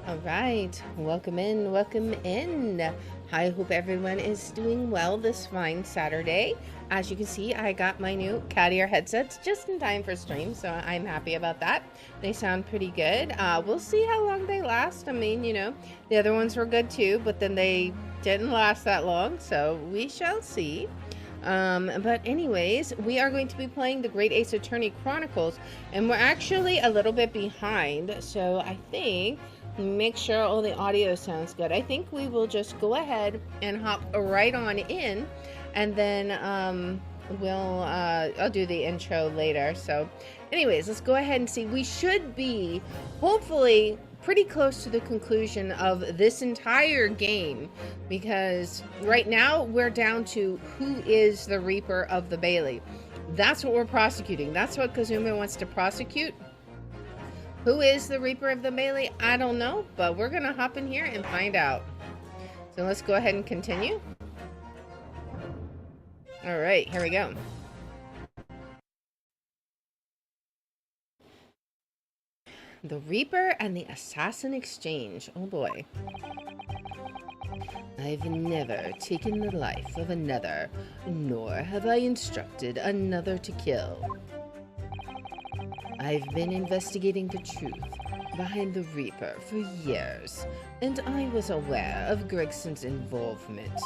All right, welcome in, welcome in. I hope everyone is doing well this fine Saturday. As you can see, I got my new cat ear headsets just in time for stream, so I'm happy about that. They sound pretty good. We'll see how long they last. I mean, you know, the other ones were good too, but then they didn't last that long, so we shall see. But anyways, we are going to be playing the Great Ace Attorney Chronicles, and we're actually a little bit behind, so I think make sure all the audio sounds good. I think we will just go ahead and hop right on in, and then I'll do the intro later. So anyways, let's go ahead and see. We should be hopefully pretty close to the conclusion of this entire game, because right now we're down to who is the Reaper of the Bailey. That's what we're prosecuting. That's what Kazuma wants to prosecute. Who is the Reaper of the Bailey? I don't know, but we're gonna hop in here and find out. So let's go ahead and continue. All right, here we go. The Reaper and the Assassin Exchange. Oh boy. I've never taken the life of another, nor have I instructed another to kill. I've been investigating the truth behind the Reaper for years, and I was aware of Gregson's involvement.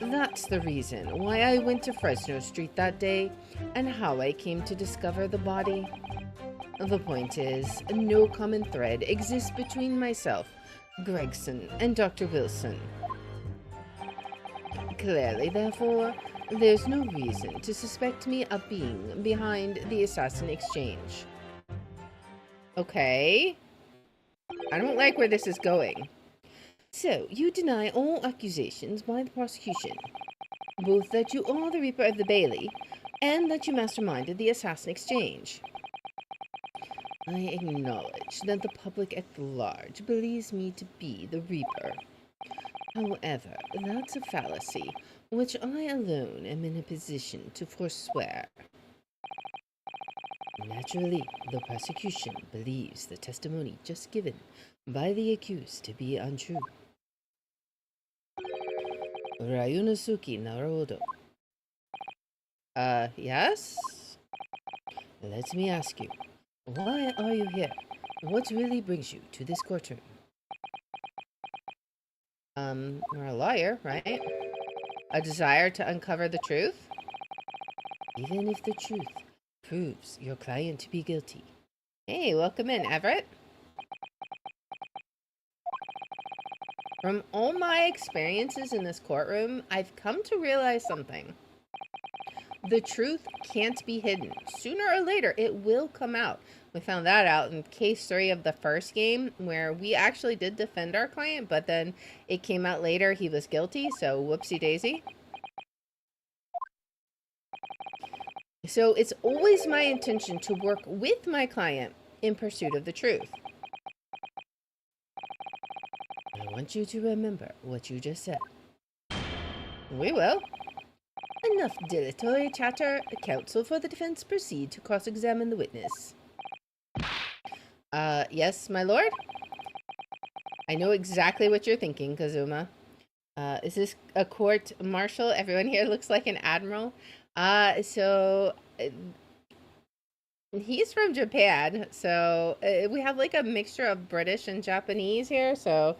That's the reason why I went to Fresno Street that day, and how I came to discover the body. The point is, no common thread exists between myself, Gregson, and Dr. Wilson. Clearly, therefore, there's no reason to suspect me of being behind the Assassin Exchange. Okay. I don't like where this is going. So, you deny all accusations by the prosecution, both that you are the Reaper of the Bailey, and that you masterminded the Assassin Exchange. I acknowledge that the public at large believes me to be the Reaper. However, that's a fallacy which I alone am in a position to forswear. Naturally, the prosecution believes the testimony just given by the accused to be untrue. Ryunosuke Naruhodo. Yes? Let me ask you, why are you here? What really brings you to this courtroom? You're a lawyer, right? A desire to uncover the truth? Even if the truth proves your client to be guilty. Hey, welcome in, Everett. From all my experiences in this courtroom, I've come to realize something. The truth can't be hidden. Sooner or later, it will come out. We found that out in case 3 of the first game, where we actually did defend our client, but then it came out later he was guilty, so whoopsie daisy. So it's always my intention to work with my client in pursuit of the truth. I want you to remember what you just said. We will. Enough dilatory chatter. Counsel for the defense proceed to cross-examine the witness. Yes, my lord? I know exactly what you're thinking, Kazuma. Is this a court-martial? Everyone here looks like an admiral. He's from Japan, so we have like a mixture of British and Japanese here, so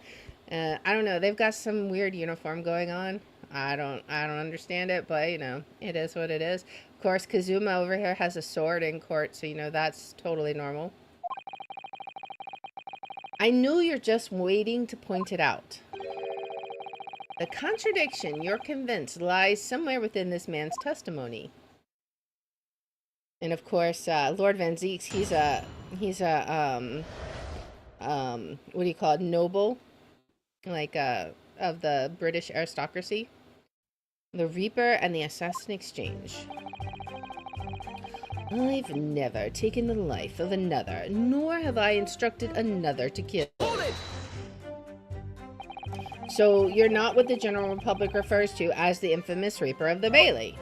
I don't know. They've got some weird uniform going on. I don't understand it, but you know, it is what it is. Of course, Kazuma over here has a sword in court, so you know that's totally normal. I know you're just waiting to point it out. The contradiction, you're convinced, lies somewhere within this man's testimony. And of course, Lord Van Zieks, he's a what do you call it, noble, like of the British aristocracy. The Reaper and the Assassin Exchange. I've never taken the life of another, nor have I instructed another to kill. Hold it! So you're not what the general public refers to as the infamous Reaper of the Bailey.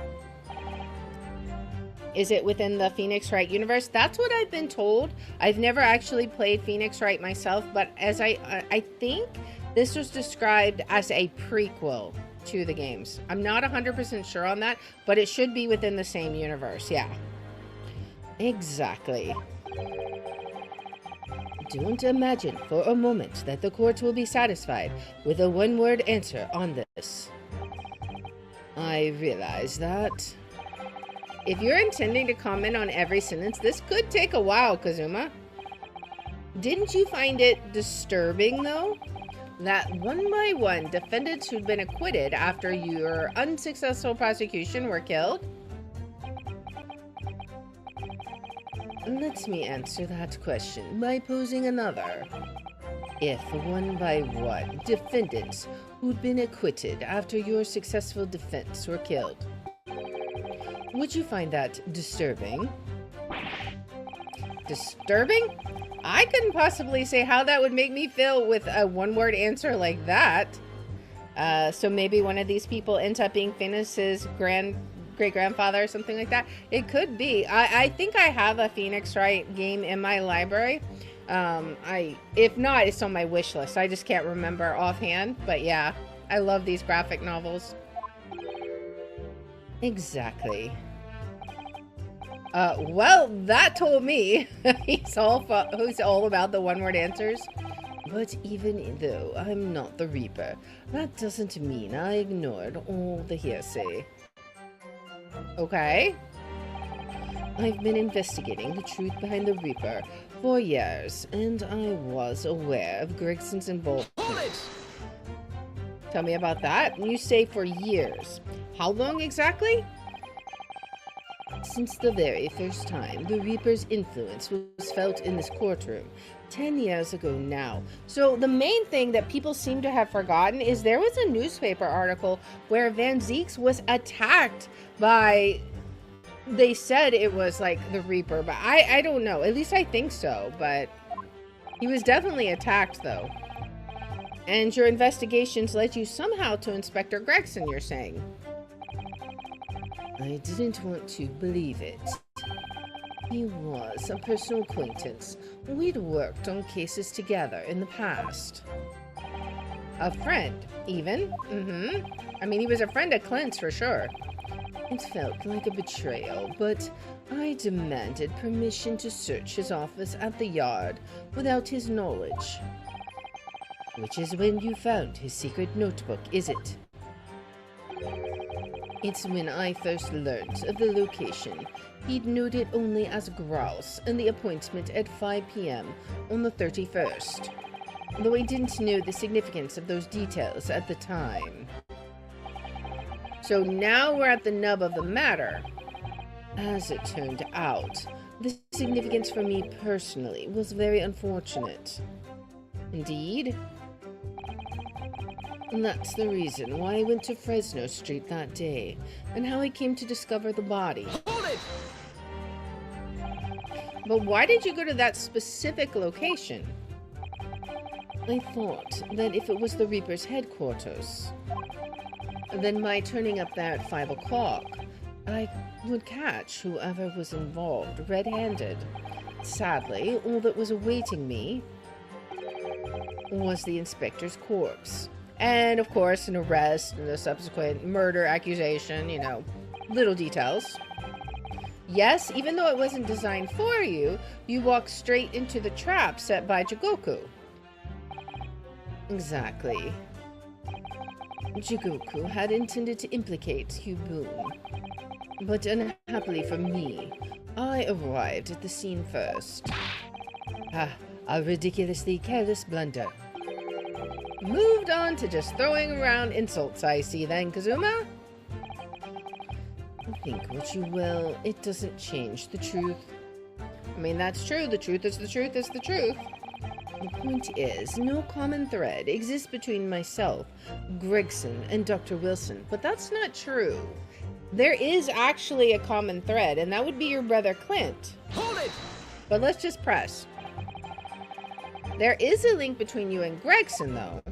Is it within the Phoenix Wright universe? That's what I've been told. I've never actually played Phoenix Wright myself, but as I think this was described as a prequel to the games. I'm not 100% sure on that, but it should be within the same universe. Yeah. Exactly. Don't imagine for a moment that the court will be satisfied with a one-word answer on this. I realize that. If you're intending to comment on every sentence, this could take a while, Kazuma. Didn't you find it disturbing, though, that one by one defendants who'd been acquitted after your unsuccessful prosecution were killed? Let me answer that question by posing another. If one by one defendants who'd been acquitted after your successful defense were killed, would you find that disturbing? Disturbing? I couldn't possibly say how that would make me feel with a one-word answer like that. So maybe one of these people ends up being Phoenix's great-grandfather or something like that. It could be. I think I have a Phoenix Wright game in my library. If not, it's on my wish list. I just can't remember offhand. But yeah, I love these graphic novels. Exactly. Well, that told me he's all about the one-word answers. But even though I'm not the Reaper, that doesn't mean I ignored all the hearsay. Okay. I've been investigating the truth behind the Reaper for years, and I was aware of Gregson's involvement. Tell me about that. You say for years. How long exactly? Since the very first time the Reaper's influence was felt in this courtroom, 10 years ago now. So the main thing that people seem to have forgotten is there was a newspaper article where Van Zieks was attacked by, they said it was like the Reaper, but I don't know. At least I think so, but he was definitely attacked though. And your investigations led you somehow to Inspector Gregson, you're saying? I didn't want to believe it. He was a personal acquaintance. We'd worked on cases together in the past. A friend, even? I mean, he was a friend of Clint's for sure. It felt like a betrayal, but I demanded permission to search his office at the Yard without his knowledge. Which is when you found his secret notebook, is it? It's when I first learned of the location. He'd noted only as grouse and the appointment at 5 p.m. on the 31st, though I didn't know the significance of those details at the time. So now we're at the nub of the matter. As it turned out, the significance for me personally was very unfortunate. Indeed. And that's the reason why I went to Fresno Street that day, and how I came to discover the body. Hold it! But why did you go to that specific location? I thought that if it was the Reaper's headquarters, then by turning up there at 5 o'clock, I would catch whoever was involved red-handed. Sadly, all that was awaiting me was the inspector's corpse. And, of course, an arrest and a subsequent murder accusation, you know, little details. Yes, even though it wasn't designed for you, you walked straight into the trap set by Jigoku. Exactly. Jigoku had intended to implicate Hugh Boone. But unhappily for me, I arrived at the scene first. A ridiculously careless blunder. Moved on to just throwing around insults, I see then, Kazuma. Think what you will, it doesn't change the truth. I mean, that's true. The truth is the truth is the truth. The point is, no common thread exists between myself, Gregson, and Dr. Wilson, but that's not true. There is actually a common thread, and that would be your brother Clint. Hold it! But let's just press. There is a link between you and Gregson, though.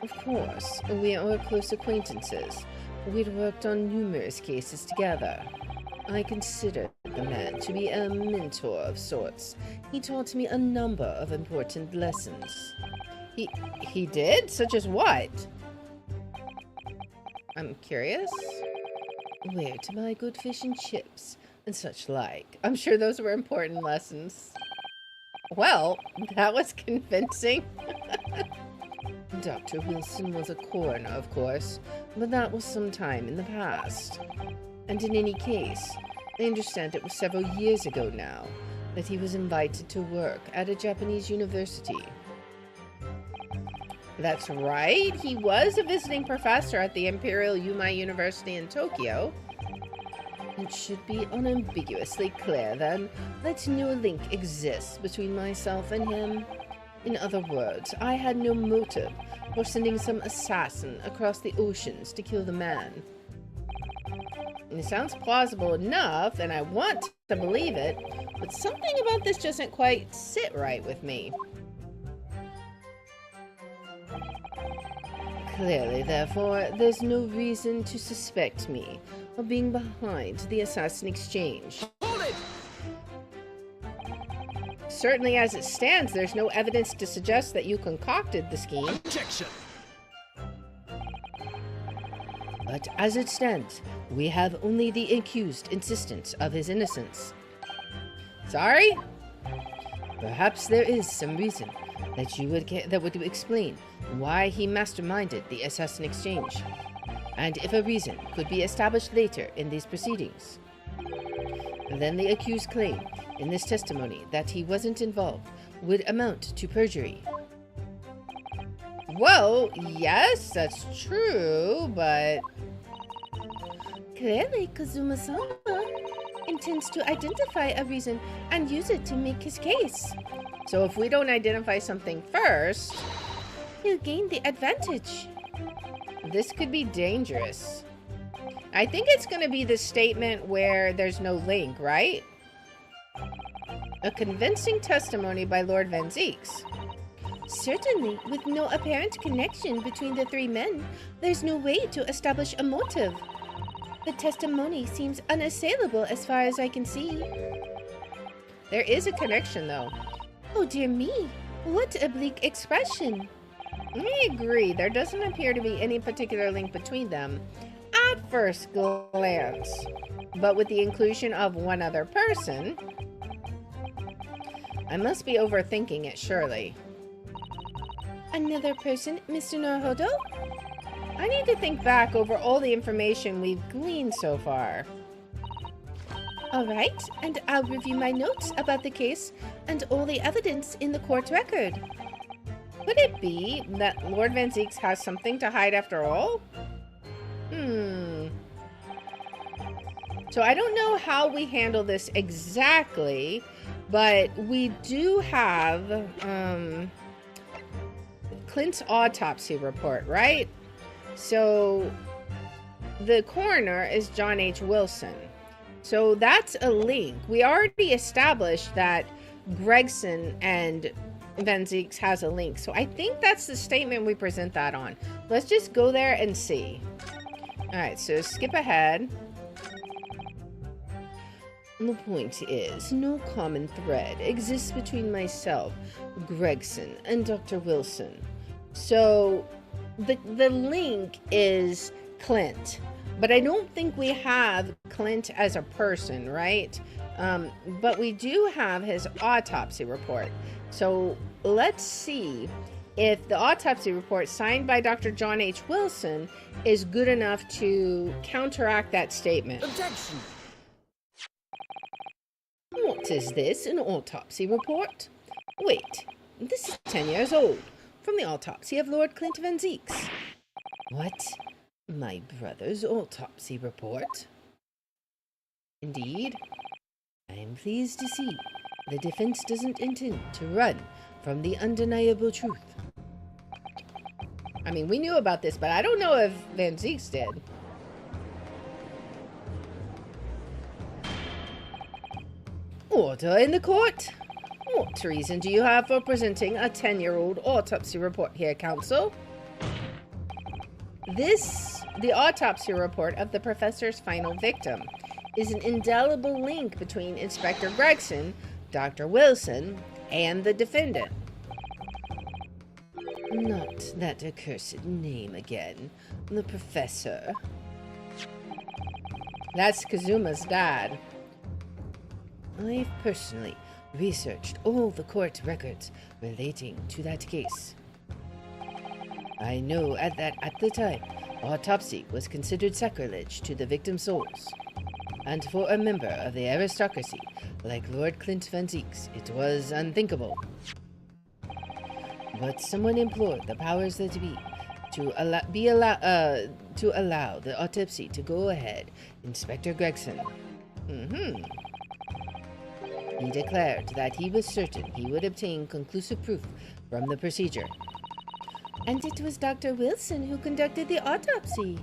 Of course, we are close acquaintances. We'd worked on numerous cases together. I consider the man to be a mentor of sorts. He taught me a number of important lessons. He did? Such as what? I'm curious. Where to buy good fish and chips and such like. I'm sure those were important lessons. Well, that was convincing. Dr. Wilson was a coroner, of course, but that was some time in the past. And in any case, I understand it was several years ago now that he was invited to work at a Japanese university. That's right, he was a visiting professor at the Imperial Yumei University in Tokyo. It should be unambiguously clear, then, that no link exists between myself and him. In other words, I had no motive for sending some assassin across the oceans to kill the man. It sounds plausible enough, and I want to believe it, but something about this doesn't quite sit right with me. Clearly, therefore, there's no reason to suspect me of being behind the assassin exchange. Hold it! Certainly, as it stands, there's no evidence to suggest that you concocted the scheme. Objection! But as it stands, we have only the accused insistence of his innocence. Sorry? Perhaps there is some reason that would explain why he masterminded the assassin exchange. And if a reason could be established later in these proceedings, then the accused claim in this testimony that he wasn't involved would amount to perjury. Well, yes, that's true, but... Clearly, Kazuma-sama intends to identify a reason and use it to make his case. So if we don't identify something first, he'll gain the advantage. This could be dangerous. I think it's going to be the statement where there's no link, right? A convincing testimony by Lord Van Zieks. Certainly, with no apparent connection between the three men, there's no way to establish a motive. The testimony seems unassailable as far as I can see. There is a connection, though. Oh dear me, what a bleak expression. I agree, there doesn't appear to be any particular link between them at first glance. But with the inclusion of one other person, I must be overthinking it, surely. Another person, Mr. Naruhodo? I need to think back over all the information we've gleaned so far. All right, and I'll review my notes about the case and all the evidence in the court record. Could it be that Lord Van Zieks has something to hide after all? So I don't know how we handle this exactly, but we do have Clint's autopsy report, right? So the coroner is John H. Wilson. So that's a link. We already established that Gregson and Van Zieks has a link. So I think that's the statement we present that on. Let's just go there and see. All right, so skip ahead. The point is, no common thread exists between myself, Gregson, and Dr. Wilson. So the link is Clint, but I don't think we have Clint as a person, right? But we do have his autopsy report. So let's see if the autopsy report signed by Dr. John H. Wilson is good enough to counteract that statement. Objection! What is this, an autopsy report? Wait, this is 10 years old, from the autopsy of Lord Clint Van Zieks. What? My brother's autopsy report? Indeed. I am pleased to see the defense doesn't intend to run from the undeniable truth. I mean, we knew about this, but I don't know if Van Zieks did. Order in the court. What reason do you have for presenting a 10-year-old autopsy report here, counsel? The autopsy report of the professor's final victim. is an indelible link between Inspector Gregson, Dr. Wilson, and the defendant. Not that accursed name again. The professor. That's Kazuma's dad. I've personally researched all the court records relating to that case. I know that at the time, autopsy was considered sacrilege to the victim's souls. And for a member of the aristocracy like Lord Clint Van Zieks, it was unthinkable. But someone implored the powers that be to allow the autopsy to go ahead. Inspector Gregson. He declared that he was certain he would obtain conclusive proof from the procedure. And it was Dr. Wilson who conducted the autopsy.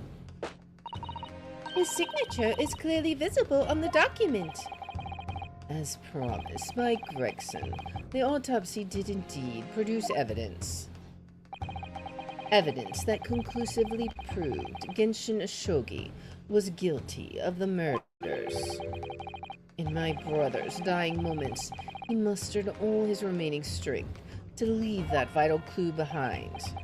His signature is clearly visible on the document. As promised by Gregson, the autopsy did indeed produce evidence. Evidence that conclusively proved Genshin Ashogi was guilty of the murders. In my brother's dying moments, he mustered all his remaining strength to leave that vital clue behind.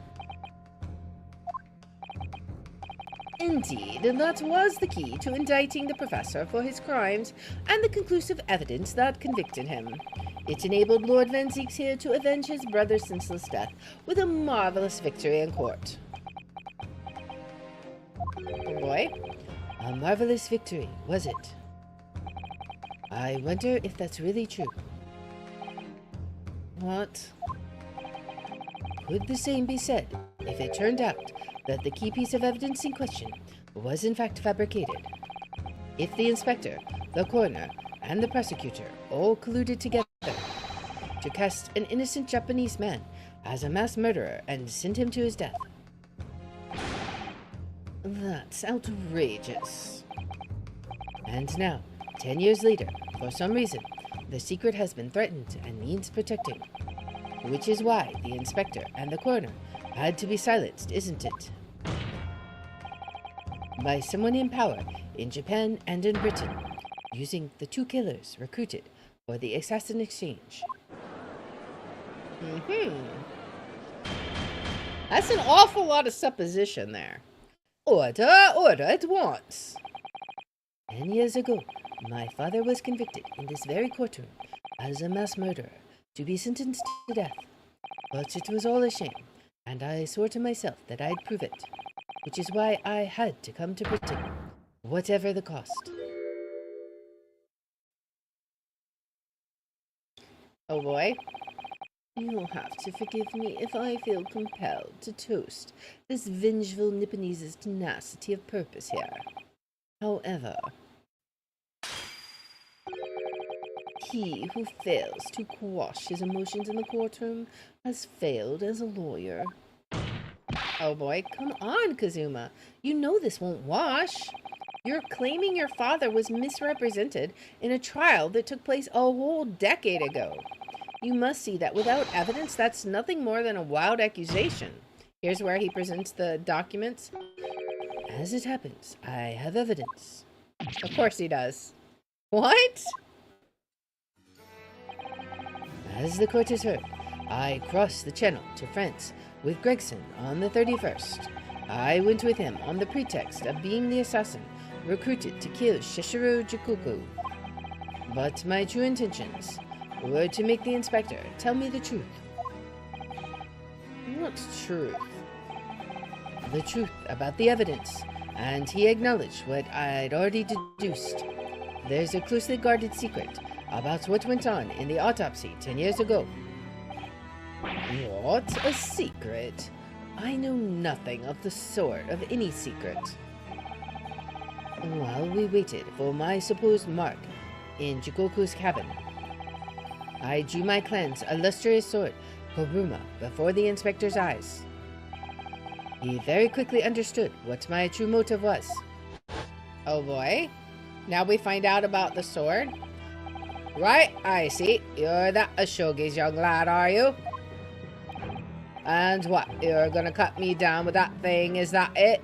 Indeed, that was the key to indicting the professor for his crimes and the conclusive evidence that convicted him. It enabled Lord Van Zieks here to avenge his brother's senseless death with a marvelous victory in court. Oh boy. A marvelous victory, was it? I wonder if that's really true. What? Could the same be said if it turned out that the key piece of evidence in question was in fact fabricated? If the inspector, the coroner, and the prosecutor all colluded together to cast an innocent Japanese man as a mass murderer and send him to his death? That's outrageous. And now, 10 years later, for some reason, the secret has been threatened and needs protecting. Which is why the inspector and the coroner had to be silenced, isn't it? By someone in power in Japan and in Britain, using the two killers recruited for the assassin exchange. That's an awful lot of supposition there. Order, order at once. 10 years ago, my father was convicted in this very courtroom as a mass murderer to be sentenced to death. But it was all a shame, and I swore to myself that I'd prove it, which is why I had to come to Britain, whatever the cost. Oh boy. You'll have to forgive me if I feel compelled to toast this vengeful Nipponese's tenacity of purpose here. However, he who fails to quash his emotions in the courtroom has failed as a lawyer. Oh boy, come on, Kazuma. You know this won't wash. You're claiming your father was misrepresented in a trial that took place a whole decade ago. You must see that without evidence, that's nothing more than a wild accusation. Here's where he presents the documents. As it happens, I have evidence. Of course he does. What? As the court has heard, I crossed the channel to France with Gregson on the 31st. I went with him on the pretext of being the assassin recruited to kill Shishiro Jigoku. But my true intentions were to make the inspector tell me the truth. What truth? The truth about the evidence, and he acknowledged what I'd already deduced. There's a closely guarded secret about what went on in the autopsy 10 years ago. What? A secret? I know nothing of the sort of any secret. While we waited for my supposed mark in Jigoku's cabin, I drew my clan's illustrious sword, Kazuma, before the inspector's eyes. He very quickly understood what my true motive was. Oh boy. Now we find out about the sword. Right, I see. You're that Ashogi's young lad, are you? And what, you're gonna cut me down with that thing, is that it?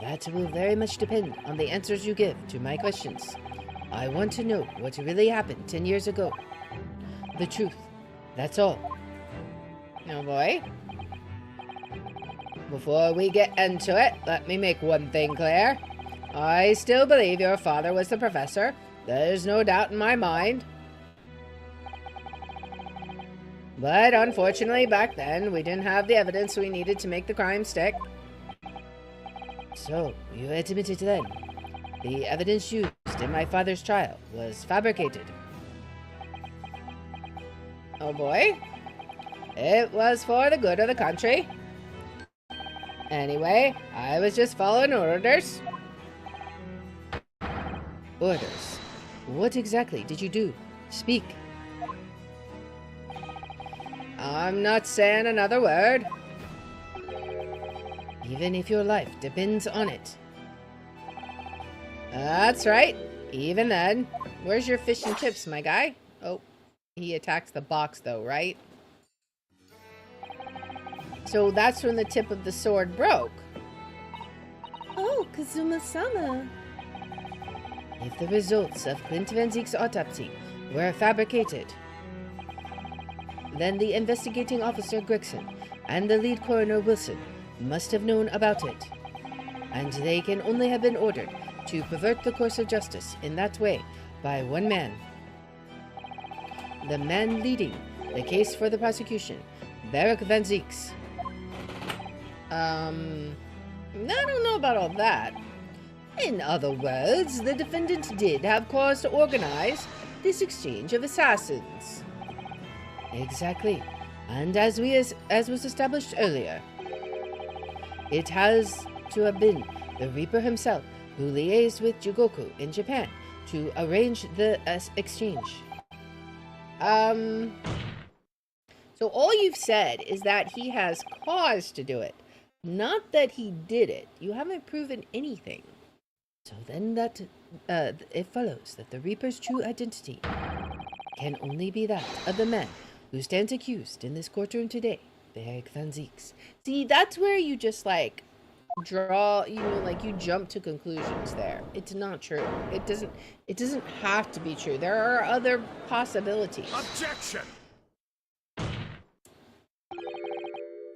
That will very much depend on the answers you give to my questions. I want to know what really happened 10 years ago. The truth. That's all. Oh boy. Before we get into it, let me make one thing clear. I still believe your father was the professor. There's no doubt in my mind. But unfortunately, back then, we didn't have the evidence we needed to make the crime stick. So, you admitted then. The evidence used in my father's trial was fabricated. Oh boy. It was for the good of the country. Anyway, I was just following orders. Orders? What exactly did you do? Speak. I'm not saying another word. Even if your life depends on it. That's right. Even then. Where's your fish and chips, my guy? Oh, he attacks the box though, right? So that's when the tip of the sword broke. Oh, Kazuma-sama. If the results of Clint Van Zieks' autopsy were fabricated, then the investigating officer Gregson and the lead coroner Wilson must have known about it. And they can only have been ordered to pervert the course of justice in that way by one man. The man leading the case for the prosecution, Barak Van Zieks. I don't know about all that. In other words, the defendant did have cause to organize this exchange of assassins. Exactly. And as was established earlier, it has to have been the Reaper himself who liaised with Jigoku in Japan to arrange the exchange. So all you've said is that he has cause to do it, not that he did it. You haven't proven anything. So then that it follows that the Reaper's true identity can only be that of the man who stands accused in this courtroom today, Barak Van Zieks. See, that's where you just like draw, you jump to conclusions there. It's not true. It doesn't have to be true. There are other possibilities. Objection!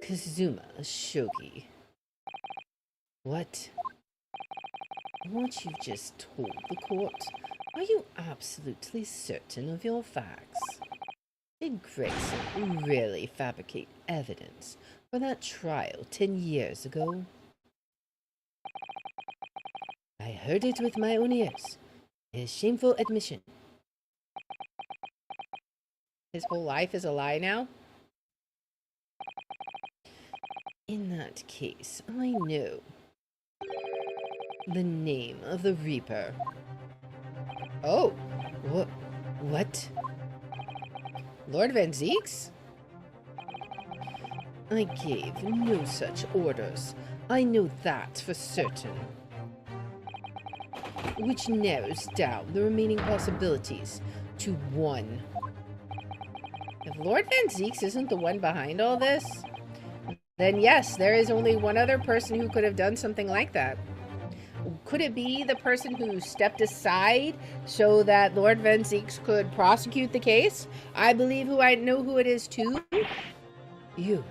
Kazuma Shogi. What? What you've just told the court, are you absolutely certain of your facts? Did Gregson really fabricate evidence for that trial 10 years ago? I heard it with my own ears. His shameful admission. His whole life is a lie now? In that case, I know the name of the Reaper. Oh, what? Lord Van Zieks? I gave no such orders. I know that for certain. Which narrows down the remaining possibilities to one. If Lord Van Zieks isn't the one behind all this, then yes, there is only one other person who could have done something like that. Could it be the person who stepped aside so that Lord Van Zieks could prosecute the case? I believe I know who it is too. You.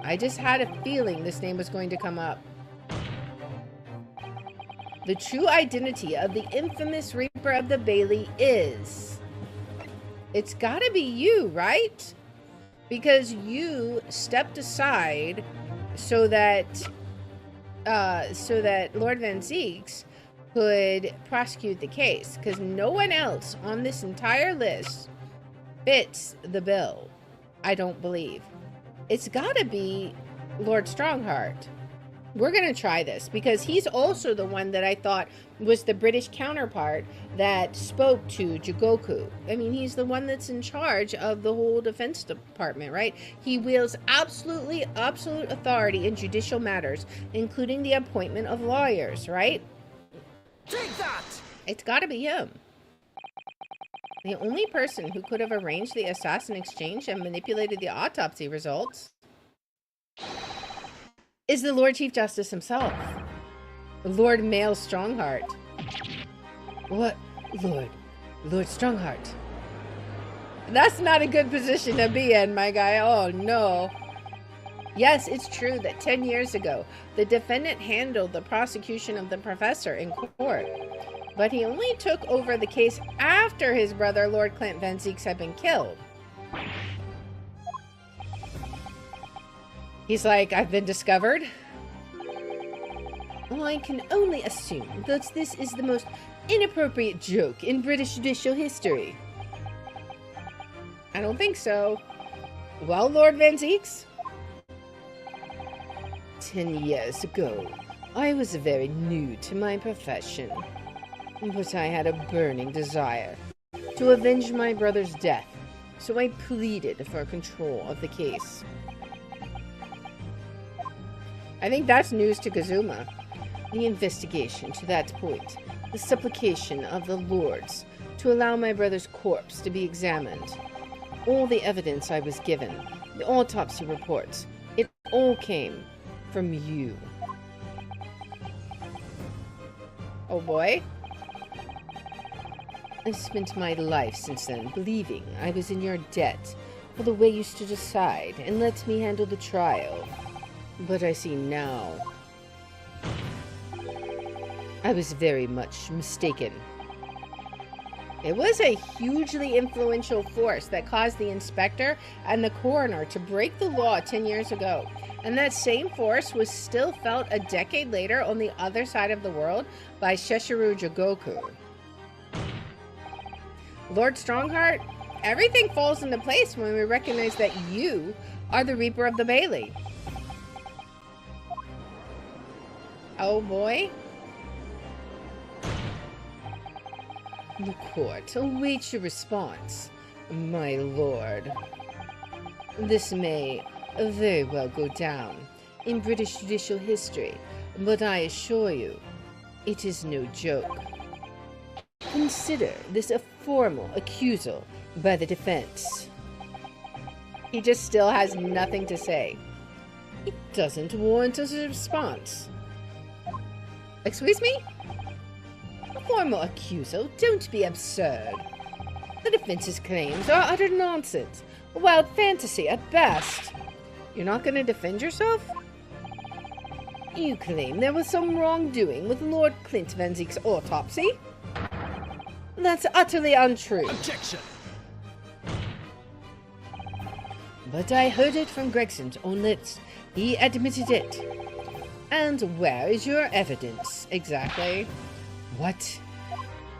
I just had a feeling this name was going to come up. The true identity of the infamous Reaper of the Bailey is... It's gotta be you, right? Because you stepped aside so that Lord Van Zieks could prosecute the case, because no one else on this entire list fits the bill, I don't believe. It's gotta be Lord Strongheart. We're gonna try this, because he's also the one that I thought was the British counterpart that spoke to Jigoku. I mean, he's the one that's in charge of the whole defense department, right? He wields absolute authority in judicial matters, including the appointment of lawyers, right? Take that! It's gotta be him. The only person who could have arranged the assassin exchange and manipulated the autopsy results is the Lord Chief Justice himself. Lord Male Strongheart. What? Lord Strongheart. That's not a good position to be in, my guy. Oh, no. Yes, it's true that 10 years ago, the defendant handled the prosecution of the professor in court. But he only took over the case after his brother, Lord Clint Van Zieks, had been killed. He's like, I've been discovered. Well, I can only assume that this is the most inappropriate joke in British judicial history. I don't think so. Well, Lord Van Zieks? 10 years ago, I was very new to my profession, but I had a burning desire to avenge my brother's death, so I pleaded for control of the case. I think that's news to Kazuma. The investigation to that point, the supplication of the lords to allow my brother's corpse to be examined, all the evidence I was given, the autopsy reports, it all came from you. Oh boy. I've spent my life since then believing I was in your debt for the way you stood aside and let me handle the trial. But I see now, I was very much mistaken. It was a hugely influential force that caused the inspector and the coroner to break the law 10 years ago. And that same force was still felt a decade later on the other side of the world by Sessuru Jigoku. Lord Strongheart, everything falls into place when we recognize that you are the Reaper of the Bailey. Oh boy. The court awaits your response, my lord. This may very well go down in British judicial history, but I assure you, it is no joke. Consider this a formal accusal by the defense. He just still has nothing to say. It doesn't warrant a response. Excuse me? A formal accusal? Don't be absurd. The defense's claims are utter nonsense, a wild fantasy at best. You're not going to defend yourself? You claim there was some wrongdoing with Lord Clint Van Zieks' autopsy? That's utterly untrue. Objection! But I heard it from Gregson's own lips. He admitted it. And where is your evidence, exactly? What?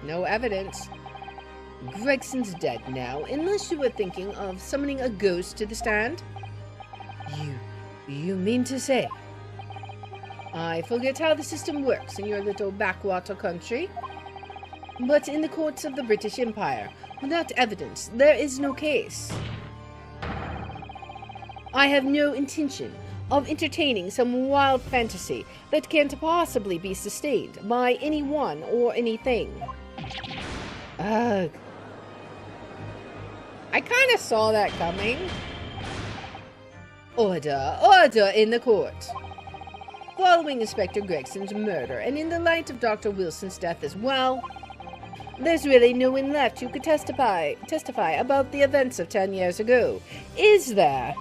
No evidence. Gregson's dead now, unless you were thinking of summoning a ghost to the stand. You mean to say? I forget how the system works in your little backwater country. But in the courts of the British Empire, without evidence, there is no case. I have no intention of entertaining some wild fantasy that can't possibly be sustained by anyone or anything. Ugh. I kind of saw that coming. Order in the court. Following Inspector Gregson's murder, and in the light of Dr. Wilson's death as well, there's really no one left who could testify about the events of 10 years ago, is there?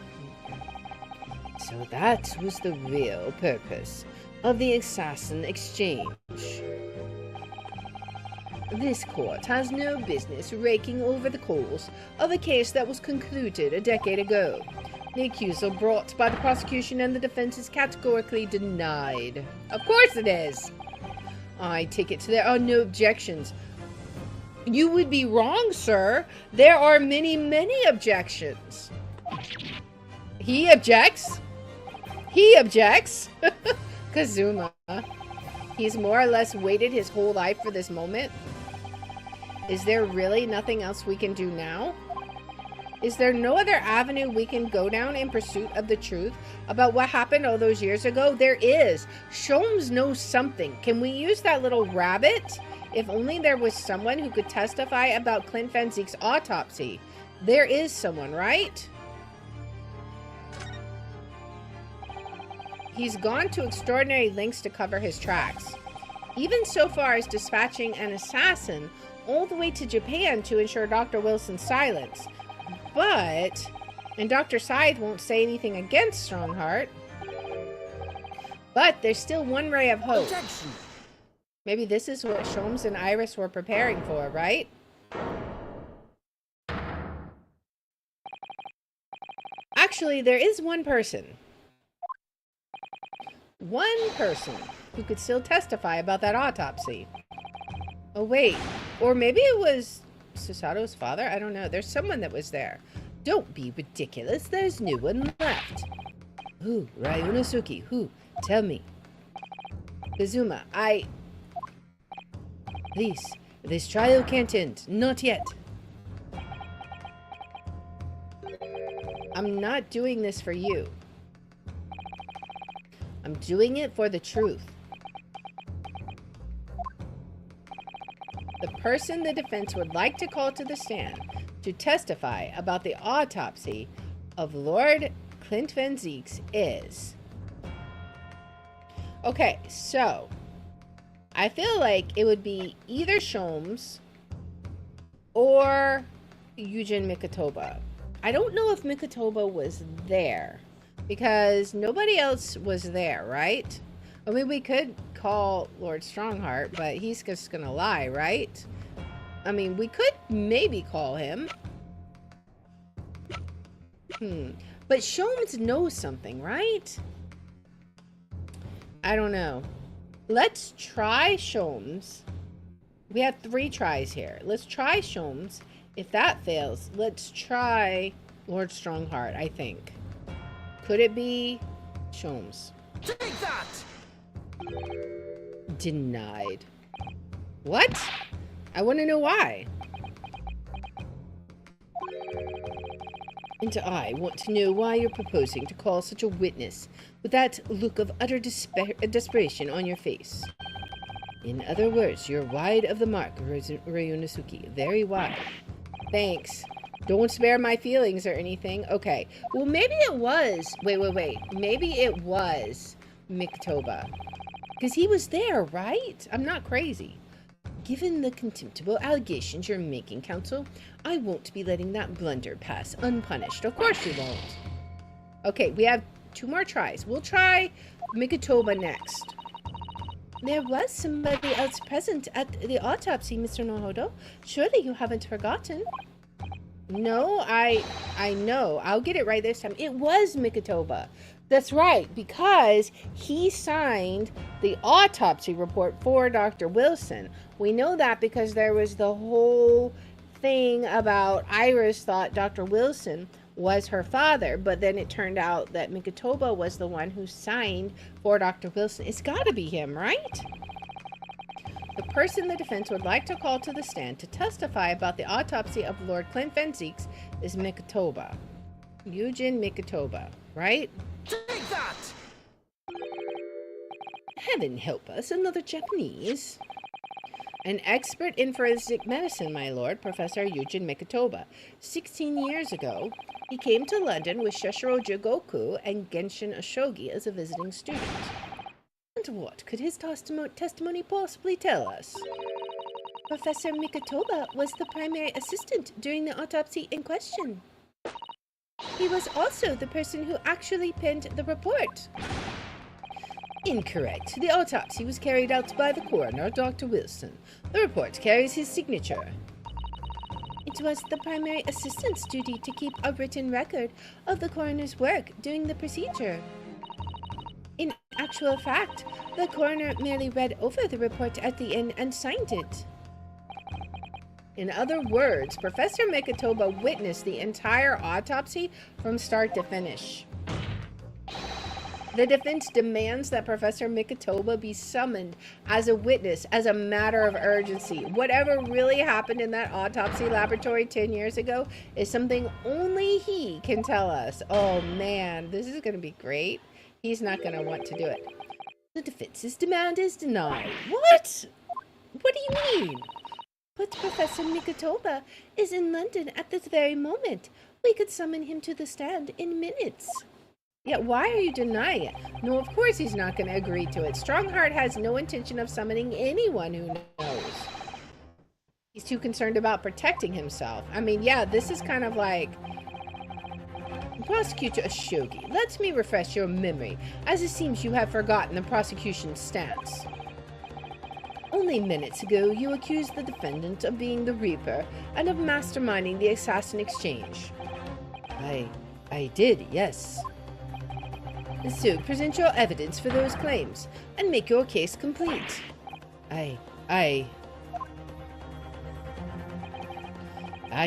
So that was the real purpose of the assassin exchange. This court has no business raking over the coals of a case that was concluded a decade ago. The accusal brought by the prosecution and the defense is categorically denied. Of course it is! I take it there are no objections. You would be wrong, sir. There are many, many objections. He objects? He objects? Kazuma. He's more or less waited his whole life for this moment. Is there really nothing else we can do now? Is there no other avenue we can go down in pursuit of the truth about what happened all those years ago? There is. Sholmes knows something. Can we use that little rabbit? If only there was someone who could testify about Clint Van Zieks' autopsy. There is someone, right? He's gone to extraordinary lengths to cover his tracks. even so far as dispatching an assassin all the way to Japan to ensure Dr. Wilson's silence. And Dr. Scythe won't say anything against Strongheart. But there's still one ray of hope. Objection. Maybe this is what Sholmes and Iris were preparing for, right? Actually, there is one person. One person who could still testify about that autopsy. Oh, wait. Or maybe it was Susato's father? I don't know. There's someone that was there. Don't be ridiculous. There's no one left. Who? Ryunosuke. Who? Tell me. Kazuma, Please, this trial can't end. Not yet. I'm not doing this for you. I'm doing it for the truth. The person the defense would like to call to the stand to testify about the autopsy of Lord Clint Van Zieks is... Okay, so I feel like it would be either Sholmes or Yujin Mikotoba. I don't know if Mikotoba was there because nobody else was there, right? I mean, we could call Lord Strongheart, but he's just gonna lie, right? I mean, we could maybe call him. But Sholmes knows something, right? I don't know. Let's try Sholmes. We have 3 tries here. Let's try Sholmes. If that fails, let's try Lord Strongheart, I think. Could it be Sholmes? Take that! Denied. What? I want to know why. And I want to know why you're proposing to call such a witness with that look of utter desperation on your face. In other words, you're wide of the mark, Ryunosuke. Very wide. Thanks. Don't spare my feelings or anything. Okay. Well, maybe it was... Wait. Maybe it was Mikotoba. Because he was there, right? I'm not crazy. Given the contemptible allegations you're making, counsel, I won't be letting that blunder pass unpunished. Of course you won't. Okay, we have 2 more tries. We'll try Mikotoba next. There was somebody else present at the autopsy, Mr. Nohodo. Surely you haven't forgotten. No, I know. I'll get it right this time. It was Mikotoba. That's right, because he signed the autopsy report for Dr. Wilson. We know that because there was the whole thing about Iris thought Dr. Wilson was her father, but then it turned out that Mikotoba was the one who signed for Dr. Wilson. It's got to be him, right? The person the defense would like to call to the stand to testify about the autopsy of Lord Clint Van Zieks is Mikotoba. Yujin Mikotoba, right? Take that! Heaven help us, another Japanese. An expert in forensic medicine, my lord, Professor Yujin Mikotoba. 16 years ago, he came to London with Sheshiro Jigoku and Genshin Ashogi as a visiting student. And what could his testimony possibly tell us? Professor Mikotoba was the primary assistant during the autopsy in question. He was also the person who actually penned the report. Incorrect. The autopsy was carried out by the coroner, Dr. Wilson. The report carries his signature. It was the primary assistant's duty to keep a written record of the coroner's work during the procedure. In actual fact, the coroner merely read over the report at the end and signed it. In other words, Professor Mikotoba witnessed the entire autopsy from start to finish. The defense demands that Professor Mikotoba be summoned as a witness as a matter of urgency. Whatever really happened in that autopsy laboratory 10 years ago is something only he can tell us. Oh man, this is going to be great. He's not going to want to do it. The defense's demand is denied. What? What do you mean? But Professor Mikotoba is in London at this very moment. We could summon him to the stand in minutes. Yet why are you denying it? No, of course he's not going to agree to it. Strongheart has no intention of summoning anyone who knows. He's too concerned about protecting himself. I mean, yeah, this is kind of like... Prosecutor Ashogi, let me refresh your memory, as it seems you have forgotten the prosecution's stance. Only minutes ago, you accused the defendant of being the Reaper and of masterminding the assassin exchange. I did, yes. So, present your evidence for those claims, and make your case complete. At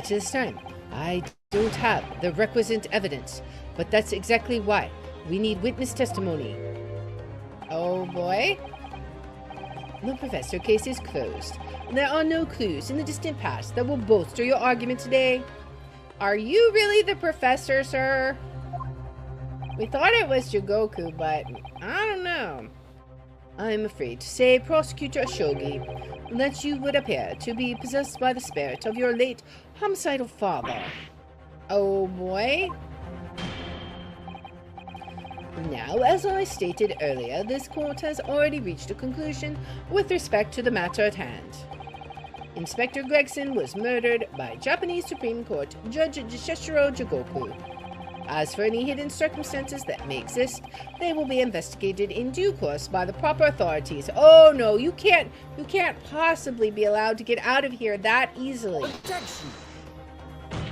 this time, I don't have the requisite evidence, but that's exactly why. We need witness testimony. Oh boy. The professor case is closed. There are no clues in the distant past that will bolster your argument today. Are you really the professor, sir? We thought it was Jigoku, but I don't know. I'm afraid to say, Prosecutor Ashogi, that you would appear to be possessed by the spirit of your late homicidal father. Oh boy. Now, as I stated earlier, this court has already reached a conclusion with respect to the matter at hand. Inspector Gregson was murdered by Japanese Supreme Court Judge Shishiro Jigoku. As for any hidden circumstances that may exist, they will be investigated in due course by the proper authorities. Oh no, you can't possibly be allowed to get out of here that easily. Objection!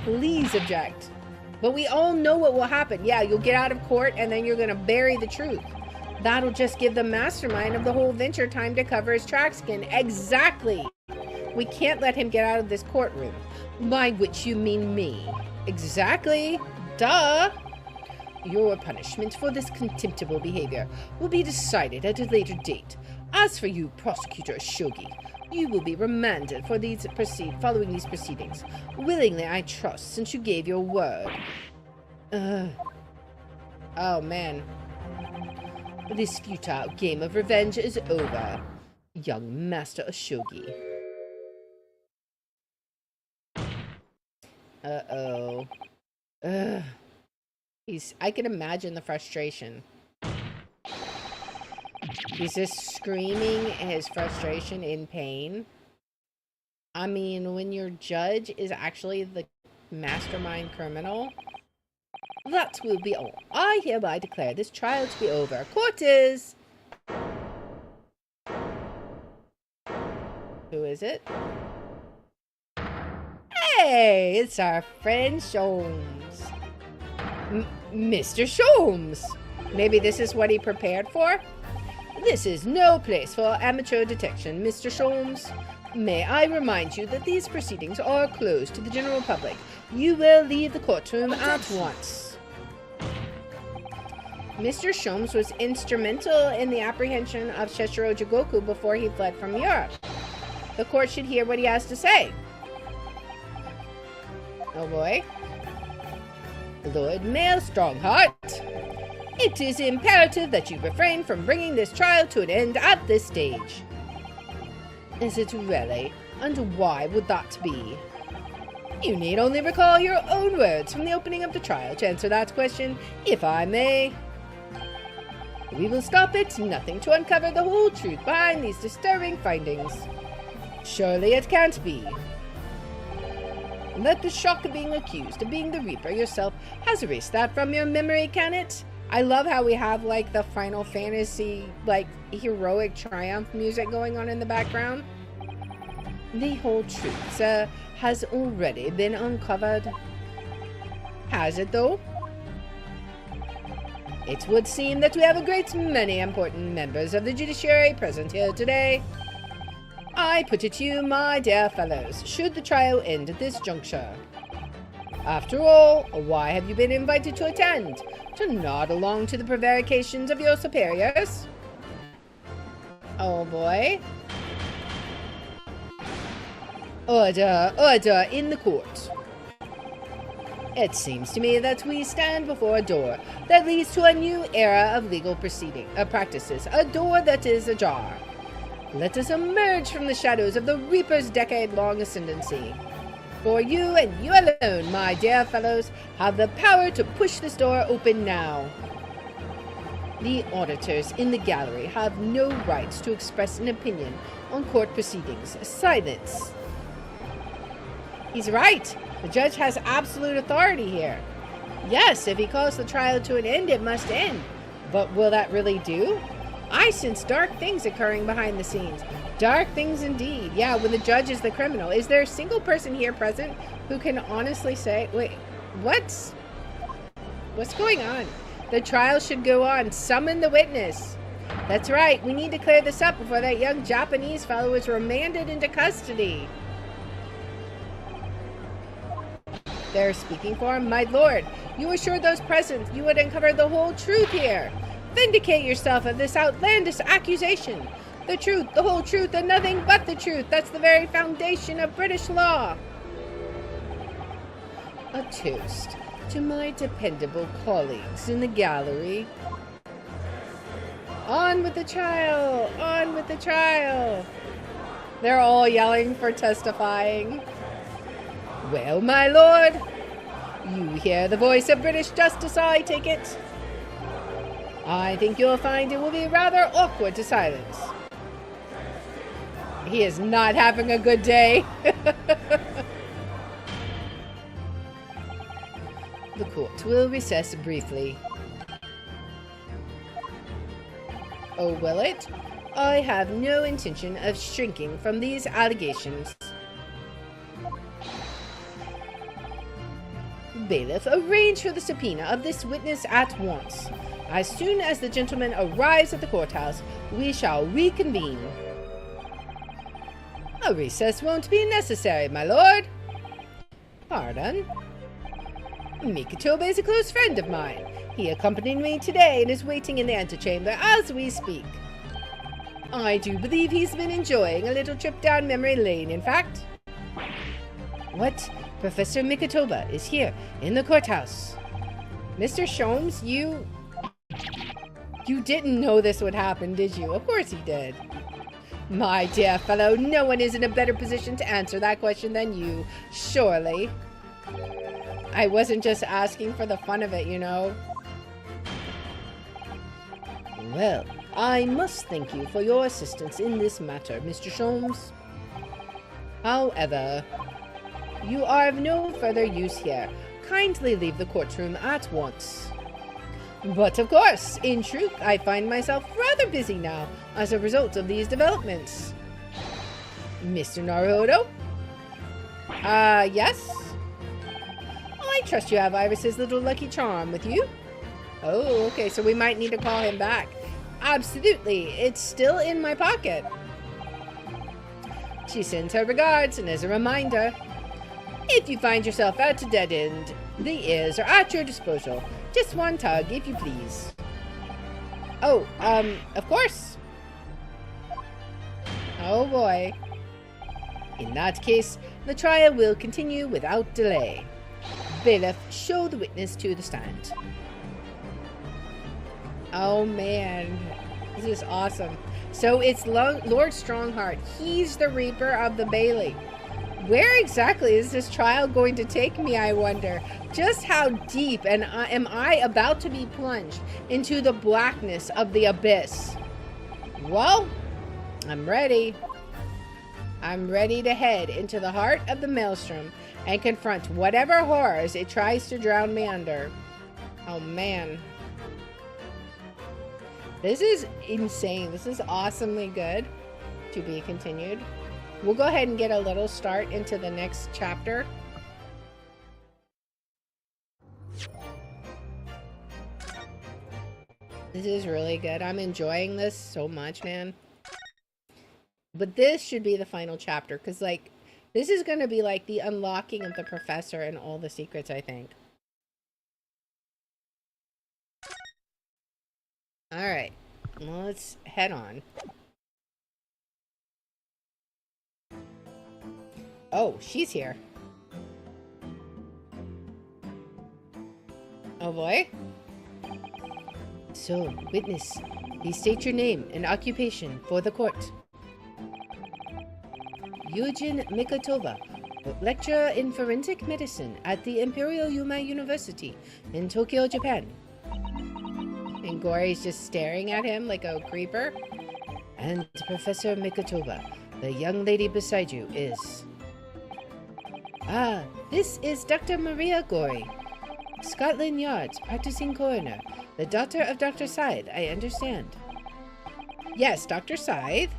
Please object. But we all know what will happen. Yeah, you'll get out of court and then you're gonna bury the truth. That'll just give the mastermind of the whole venture time to cover his tracks again. Exactly. We can't let him get out of this courtroom. By which you mean me. Exactly. Duh! Your punishment for this contemptible behavior will be decided at a later date. As for you, Prosecutor Ashogi, you will be remanded for following these proceedings. Willingly, I trust, since you gave your word. Oh, man. This futile game of revenge is over, young Master Ashogi. Uh-oh. Ugh. I can imagine the frustration. He's just screaming his frustration in pain. I mean, when your judge is actually the mastermind criminal, that will be all. I hereby declare this trial to be over. Court is... Who is it? Hey, it's our friend Sholmes. Mr. Sholmes. Maybe this is what he prepared for? This is no place for amateur detection, Mr. Sholmes. May I remind you that these proceedings are closed to the general public. You will leave the courtroom at once. Mr. Sholmes was instrumental in the apprehension of Shishiro Jigoku before he fled from Europe. The court should hear what he has to say. Oh boy. Lord Mayor Strongheart, it is imperative that you refrain from bringing this trial to an end at this stage. Is it really? And why would that be? You need only recall your own words from the opening of the trial to answer that question, if I may. We will stop at nothing to uncover the whole truth behind these disturbing findings. Surely it can't be. Let the shock of being accused of being the Reaper yourself has erased that from your memory, can it? I love how we have, like, the Final Fantasy, like, heroic triumph music going on in the background. The whole truth, has already been uncovered. Has it, though? It would seem that we have a great many important members of the judiciary present here today. I put it to you, my dear fellows, should the trial end at this juncture? After all, why have you been invited to attend? To nod along to the prevarications of your superiors? Oh boy. Order, order in the court. It seems to me that we stand before a door that leads to a new era of legal practices, a door that is ajar. Let us emerge from the shadows of the Reaper's decade-long ascendancy. For you and you alone, my dear fellows, have the power to push this door open now. The auditors in the gallery have no rights to express an opinion on court proceedings. Silence. He's right. The judge has absolute authority here. Yes, if he calls the trial to an end, it must end. But will that really do? I sense dark things occurring behind the scenes. Dark things indeed. Yeah, when the judge is the criminal. Is there a single person here present who can honestly say, wait, what's going on? The trial should go on. Summon the witness. That's right. We need to clear this up before that young Japanese fellow is remanded into custody. They're speaking for him. My lord, you assured those present you would uncover the whole truth here. Vindicate yourself of this outlandish accusation. The truth, the whole truth, and nothing but the truth. That's the very foundation of British law. A toast to my dependable colleagues in the gallery. On with the trial! On with the trial! They're all yelling for testifying. Well, my lord, you hear the voice of British justice, I take it. I think you'll find it will be rather awkward to silence. He is not having a good day. The court will recess briefly. Oh, will it? I have no intention of shrinking from these allegations. Bailiff, arrange for the subpoena of this witness at once. As soon as the gentleman arrives at the courthouse, we shall reconvene. A recess won't be necessary, my lord. Pardon? Mikotoba is a close friend of mine. He accompanied me today and is waiting in the antechamber as we speak. I do believe he's been enjoying a little trip down memory lane, in fact. What? Professor Mikotoba is here in the courthouse. Mr. Sholmes, you didn't know this would happen, did you? Of course he did. My dear fellow, no one is in a better position to answer that question than you, surely. I wasn't just asking for the fun of it, you know. Well, I must thank you for your assistance in this matter, Mr. Sholmes. However, you are of no further use here. Kindly leave the courtroom at once. But of course, in truth, I find myself rather busy now as a result of these developments. Mr. Naruhodo? Yes? I trust you have Iris's little lucky charm with you. Oh, okay, so we might need to call him back. Absolutely, it's still in my pocket. She sends her regards, and as a reminder, if you find yourself at a dead end, the ears are at your disposal. Just one tug, if you please. Oh, of course. Oh boy. In that case, the trial will continue without delay. Bailiff, show the witness to the stand. Oh man, this is awesome. So it's Lord Strongheart. He's the Reaper of the Bailey. Where exactly is this trial going to take me, I wonder? Just how deep am I about to be plunged into the blackness of the abyss? Well, I'm ready. I'm ready to head into the heart of the maelstrom and confront whatever horrors it tries to drown me under. Oh man. This is insane. This is awesomely good. To be continued. We'll go ahead and get a little start into the next chapter. This is really good. I'm enjoying this so much, man. But this should be the final chapter, because, like, this is going to be, like, the unlocking of the professor and all the secrets, I think. Alright. Well, let's head on. Oh, she's here. Oh boy. So, witness, please state your name and occupation for the court. Yujin Mikotoba, lecturer in forensic medicine at the Imperial Yuma University in Tokyo, Japan. And Gory's just staring at him like a creeper. And Professor Mikotoba, the young lady beside you, is... Ah, this is Dr. Maria Gory. Scotland Yard's practicing coroner. The daughter of Dr. Scythe, I understand. Yes, Dr. Scythe.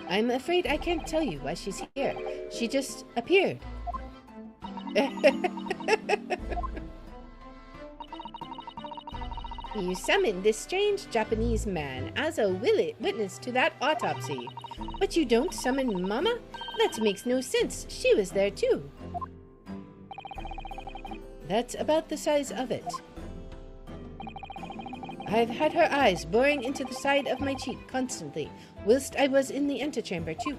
I'm afraid I can't tell you why she's here. She just appeared. You summoned this strange Japanese man as a witness to that autopsy. But you don't summon Mama? That makes no sense. She was there too. That's about the size of it. I've had her eyes boring into the side of my cheek constantly, whilst I was in the antechamber too.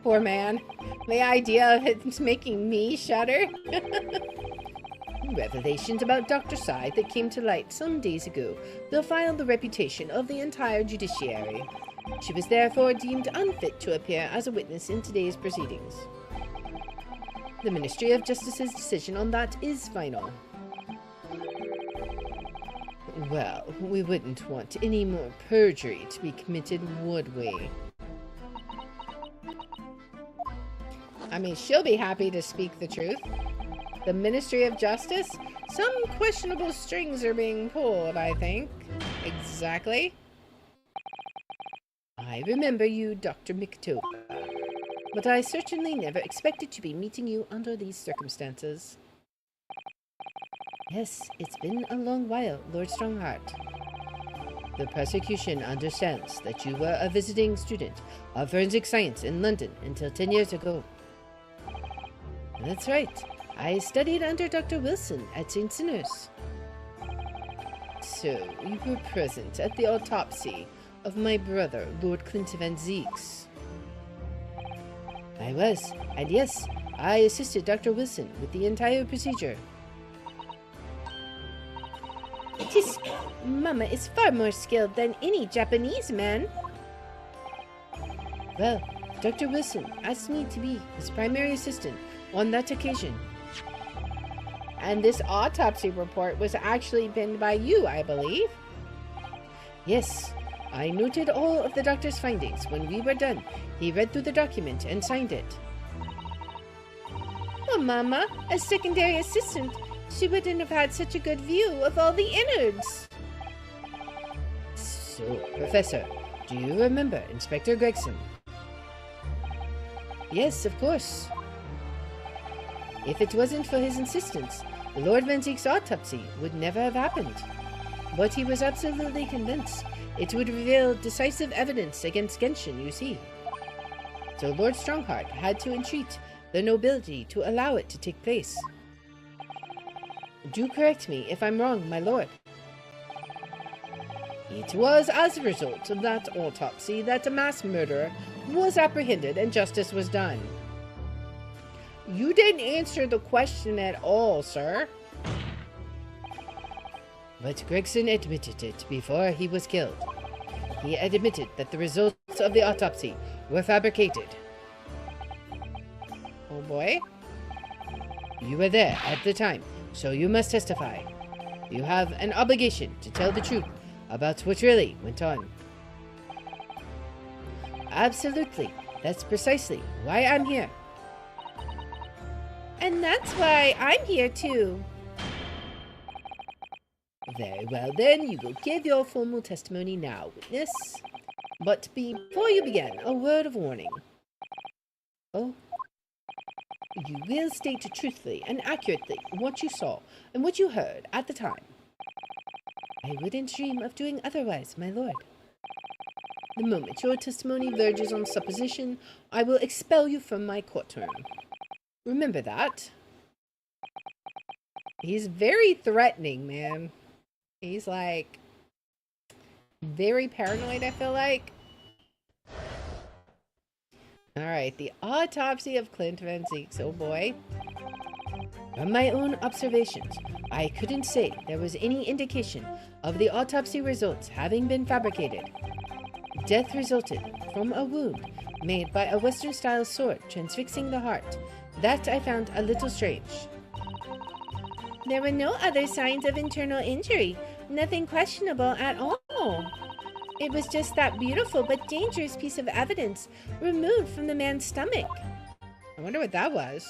Poor man. The idea of it making me shudder. Revelations about Dr. Scythe that came to light some days ago defiled the reputation of the entire judiciary. She was therefore deemed unfit to appear as a witness in today's proceedings. The Ministry of Justice's decision on that is final. Well, we wouldn't want any more perjury to be committed, would we? I mean, she'll be happy to speak the truth. The Ministry of Justice? Some questionable strings are being pulled, I think. Exactly. I remember you, Dr. Mikotoba, but I certainly never expected to be meeting you under these circumstances. Yes, it's been a long while, Lord Strongheart. The prosecution understands that you were a visiting student of forensic science in London until 10 years ago. That's right. I studied under Dr. Wilson at St. Sinners. So, you were present at the autopsy of my brother, Lord Clinton Van Zieks. I was, and yes, I assisted Dr. Wilson with the entire procedure. Mama is far more skilled than any Japanese man. Well, Dr. Wilson asked me to be his primary assistant on that occasion. And this autopsy report was actually penned by you, I believe. Yes, I noted all of the doctor's findings. When we were done, he read through the document and signed it. Oh, Mama, as secondary assistant, she wouldn't have had such a good view of all the innards. So, Professor, do you remember Inspector Gregson? Yes, of course. If it wasn't for his insistence, Lord Van Zieks' autopsy would never have happened. But he was absolutely convinced it would reveal decisive evidence against Genshin, you see. So Lord Strongheart had to entreat the nobility to allow it to take place. Do correct me if I'm wrong, my lord. It was as a result of that autopsy that a mass murderer was apprehended and justice was done. You didn't answer the question at all, sir. But Gregson admitted it before he was killed. He admitted that the results of the autopsy were fabricated. Oh boy. You were there at the time, so you must testify. You have an obligation to tell the truth about what really went on. Absolutely. That's precisely why I'm here. And that's why I'm here too. Very well then, you will give your formal testimony now, witness. But before you begin, a word of warning. Oh? You will state truthfully and accurately what you saw and what you heard at the time. I wouldn't dream of doing otherwise, my lord. The moment your testimony verges on supposition, I will expel you from my courtroom. Remember that. He's very threatening, man. He's like very paranoid, I feel like. Alright, the autopsy of Clint Van Zieks, oh boy. From my own observations, I couldn't say there was any indication of the autopsy results having been fabricated. Death resulted from a wound made by a Western-style sword transfixing the heart. That I found a little strange. There were no other signs of internal injury, nothing questionable at all. It was just that beautiful but dangerous piece of evidence removed from the man's stomach. I wonder what that was.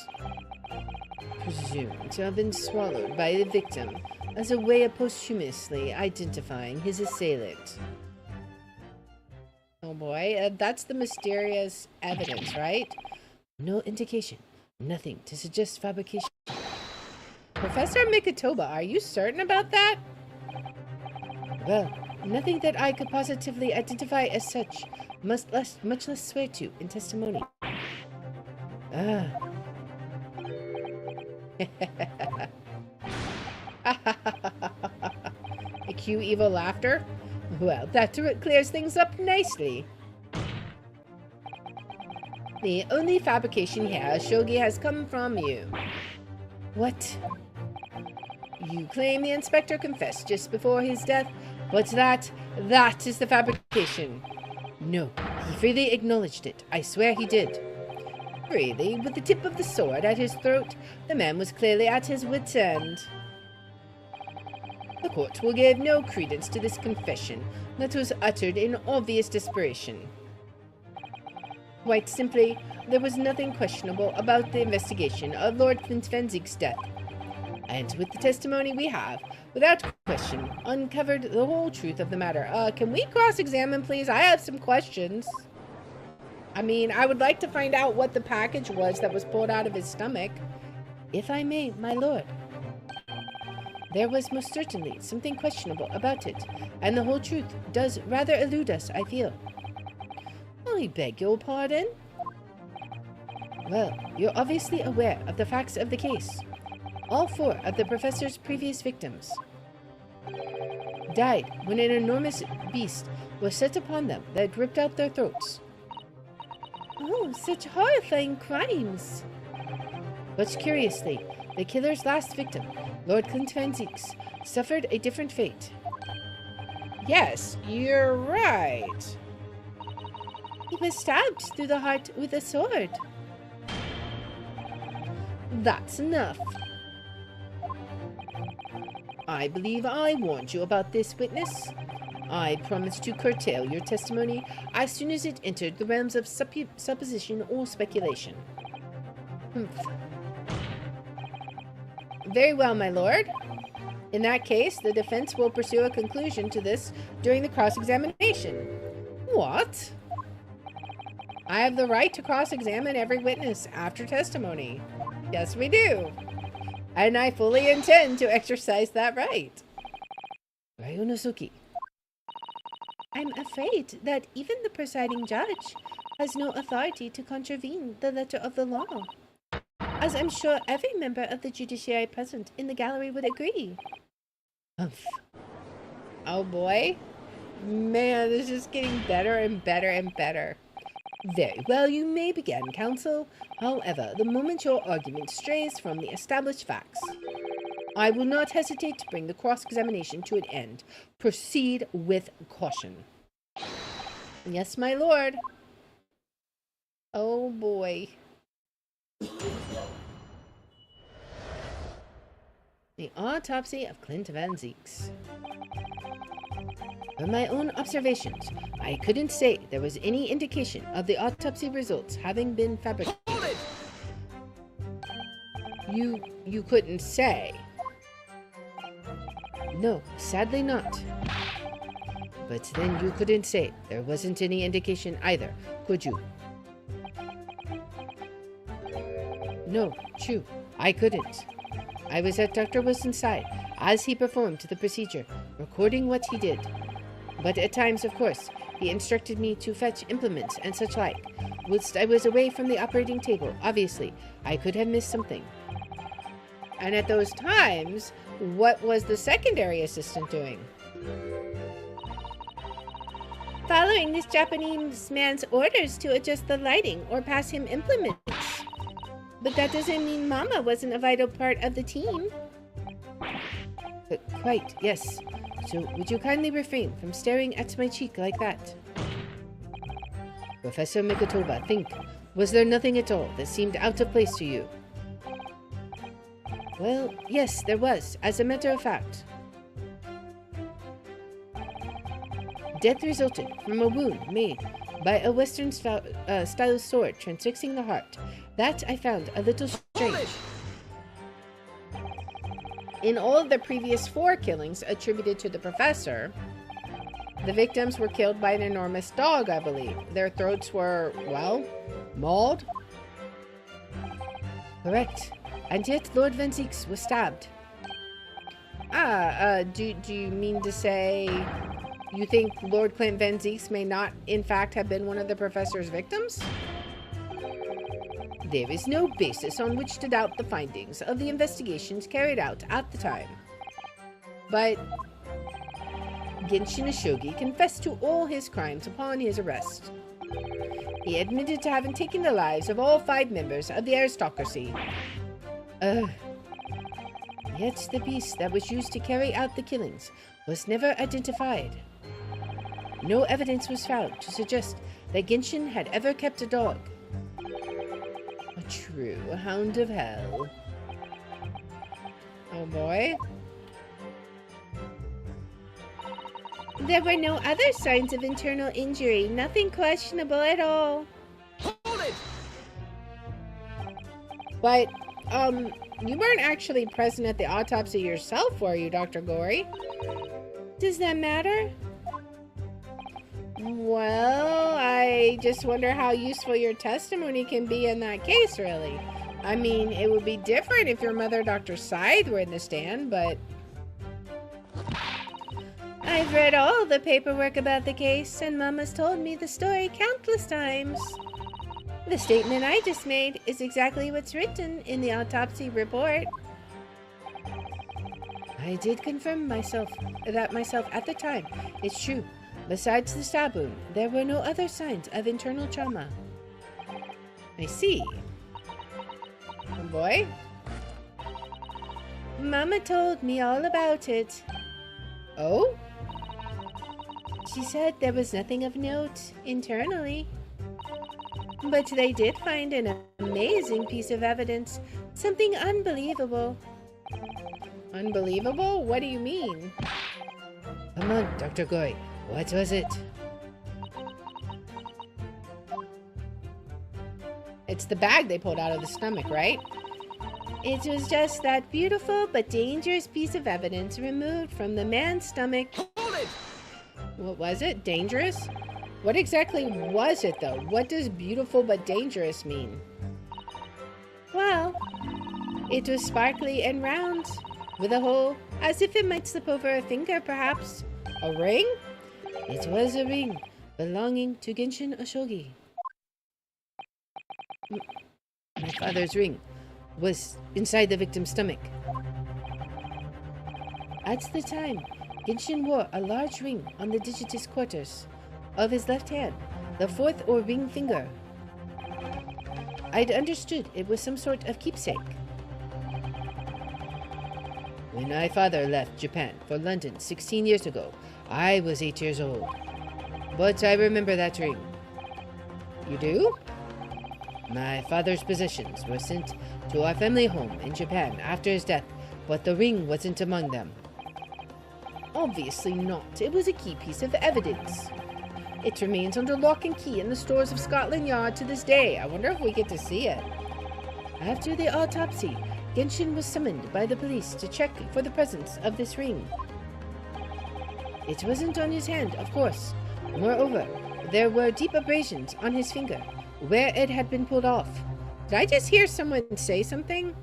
Presumed to have been swallowed by the victim as a way of posthumously identifying his assailant. Oh boy, that's the mysterious evidence, right? No indication, nothing to suggest fabrication. Professor Mikotoba, are you certain about that? Well, nothing that I could positively identify as such, much less swear to in testimony. Ah. A cue evil laughter? Well, that clears things up nicely. The only fabrication here, Shogi, has come from you. What? You claim the inspector confessed just before his death, but that is the fabrication. No, he freely acknowledged it. I swear he did. Freely, with the tip of the sword at his throat, the man was clearly at his wit's end. The court will give no credence to this confession that was uttered in obvious desperation. Quite simply, there was nothing questionable about the investigation of Lord Clint Van Zieks' death. And with the testimony we have, without question, uncovered the whole truth of the matter. Can we cross-examine, please? I have some questions. I mean, I would like to find out what the package was that was pulled out of his stomach. If I may, my lord. There was most certainly something questionable about it, and the whole truth does rather elude us, I feel. I beg your pardon? Well, you're obviously aware of the facts of the case. All 4 of the professor's previous victims died when an enormous beast was set upon them that ripped out their throats. Oh, such horrifying crimes! But curiously, the killer's last victim, Lord Clint Van Zieks, suffered a different fate. Yes, you're right. He was stabbed through the heart with a sword. That's enough. I believe I warned you about this, witness. I promised to curtail your testimony as soon as it entered the realms of supposition or speculation. Humph. Very well, my lord. In that case, the defense will pursue a conclusion to this during the cross-examination. What? I have the right to cross-examine every witness after testimony. Yes, we do. And I fully intend to exercise that right. Ryunosuke. I'm afraid that even the presiding judge has no authority to contravene the letter of the law, as I'm sure every member of the judiciary present in the gallery would agree. Humph. Oh boy. Man, this is getting better and better and better. Very well, you may begin, counsel. However, the moment your argument strays from the established facts, I will not hesitate to bring the cross-examination to an end. Proceed with caution. Yes, my lord. Oh boy. The autopsy of Clint Van Zieks. From my own observations, I couldn't say there was any indication of the autopsy results having been fabricated. You couldn't say? No, sadly not. But then you couldn't say there wasn't any indication either, could you? No, true, I couldn't. I was at Dr. Wilson's side as he performed the procedure, recording what he did. But at times, of course, he instructed me to fetch implements and such like. Whilst I was away from the operating table, obviously, I could have missed something. And at those times, what was the secondary assistant doing? Following this Japanese man's orders to adjust the lighting or pass him implements. But that doesn't mean Mama wasn't a vital part of the team. Quite, yes. So, would you kindly refrain from staring at my cheek like that? Professor Mikotoba, think. Was there nothing at all that seemed out of place to you? Well, yes, there was, as a matter of fact. Death resulted from a wound made by a Western-style sword transfixing the heart. That I found a little strange. In all of the previous 4 killings attributed to the professor, the victims were killed by an enormous dog, I believe. Their throats were, well, mauled. Correct. And yet Lord Van Zieks was stabbed. Do you mean to say you think Lord Clint Van Zieks may not, in fact, have been one of the professor's victims? There is no basis on which to doubt the findings of the investigations carried out at the time. But Genshin Ashogi confessed to all his crimes upon his arrest. He admitted to having taken the lives of all 5 members of the aristocracy. Yet the beast that was used to carry out the killings was never identified. No evidence was found to suggest that Genshin had ever kept a dog. A true hound of hell. Oh boy. There were no other signs of internal injury. Nothing questionable at all. Hold it! But, you weren't actually present at the autopsy yourself, were you, Dr. Gory? Does that matter? Well, I just wonder how useful your testimony can be in that case, really. I mean, it would be different if your mother, Dr. Scythe, were in the stand, but... I've read all the paperwork about the case, and Mama's told me the story countless times. The statement I just made is exactly what's written in the autopsy report. I did confirm that myself at the time. It's true. Besides the stab wound, there were no other signs of internal trauma. I see. Oh boy. Mama told me all about it. Oh? She said there was nothing of note internally. But they did find an amazing piece of evidence. Something unbelievable. Unbelievable? What do you mean? Come on, Dr. Goy. What was it? It's the bag they pulled out of the stomach, right? It was just that beautiful but dangerous piece of evidence removed from the man's stomach. Hold it! What was it? Dangerous? What exactly was it, though? What does beautiful but dangerous mean? Well, it was sparkly and round, with a hole, as if it might slip over a finger, perhaps. A ring? It was a ring belonging to Genshin Ashogi. My father's ring was inside the victim's stomach. At the time, Genshin wore a large ring on the digitus quarters of his left hand, the 4th or ring finger. I'd understood it was some sort of keepsake. When my father left Japan for London 16 years ago, I was 8 years old. But I remember that ring. You do? My father's possessions were sent to our family home in Japan after his death, but the ring wasn't among them. Obviously not. It was a key piece of evidence. It remains under lock and key in the stores of Scotland Yard to this day. I wonder if we get to see it. After the autopsy, Genshin was summoned by the police to check for the presence of this ring. It wasn't on his hand, of course. Moreover, there were deep abrasions on his finger, where it had been pulled off. Did I just hear someone say something?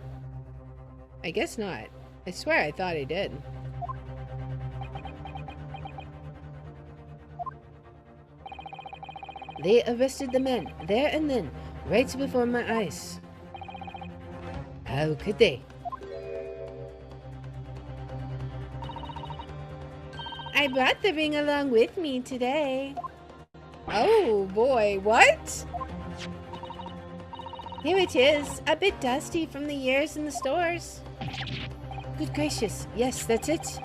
I guess not. I swear I thought I did. They arrested the men, there and then, right before my eyes. How could they? I brought the ring along with me today. Oh boy, what? Here it is, a bit dusty from the years in the stores. Good gracious, yes, that's it.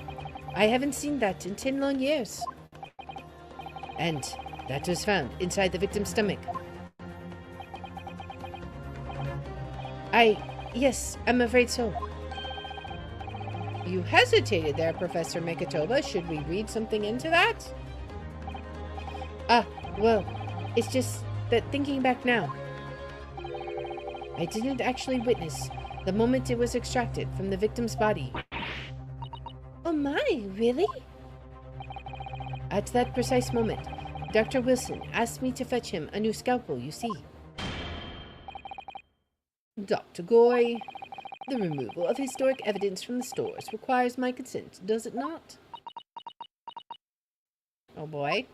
I haven't seen that in 10 long years. And that was found inside the victim's stomach. Yes, I'm afraid so. You hesitated there, Professor Mikatoba. Should we read something into that? Well, it's just that thinking back now, I didn't actually witness the moment it was extracted from the victim's body. Oh my, really? At that precise moment, Dr. Wilson asked me to fetch him a new scalpel, you see. Dr. Goy, the removal of historic evidence from the stores requires my consent, does it not? Oh boy.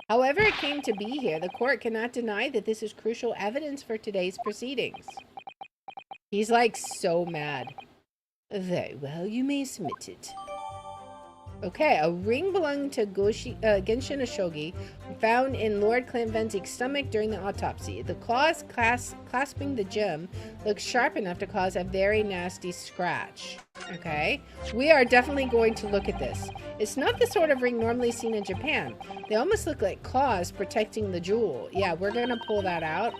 However it came to be here, the court cannot deny that this is crucial evidence for today's proceedings. He's like so mad. Very well, you may submit it. Okay, a ring belonging to Genshin Ashogi found in Lord Clint Van Zieks' stomach during the autopsy. The claws clasping the gem looks sharp enough to cause a very nasty scratch. Okay, we are definitely going to look at this. It's not the sort of ring normally seen in Japan. They almost look like claws protecting the jewel. Yeah, we're gonna pull that out.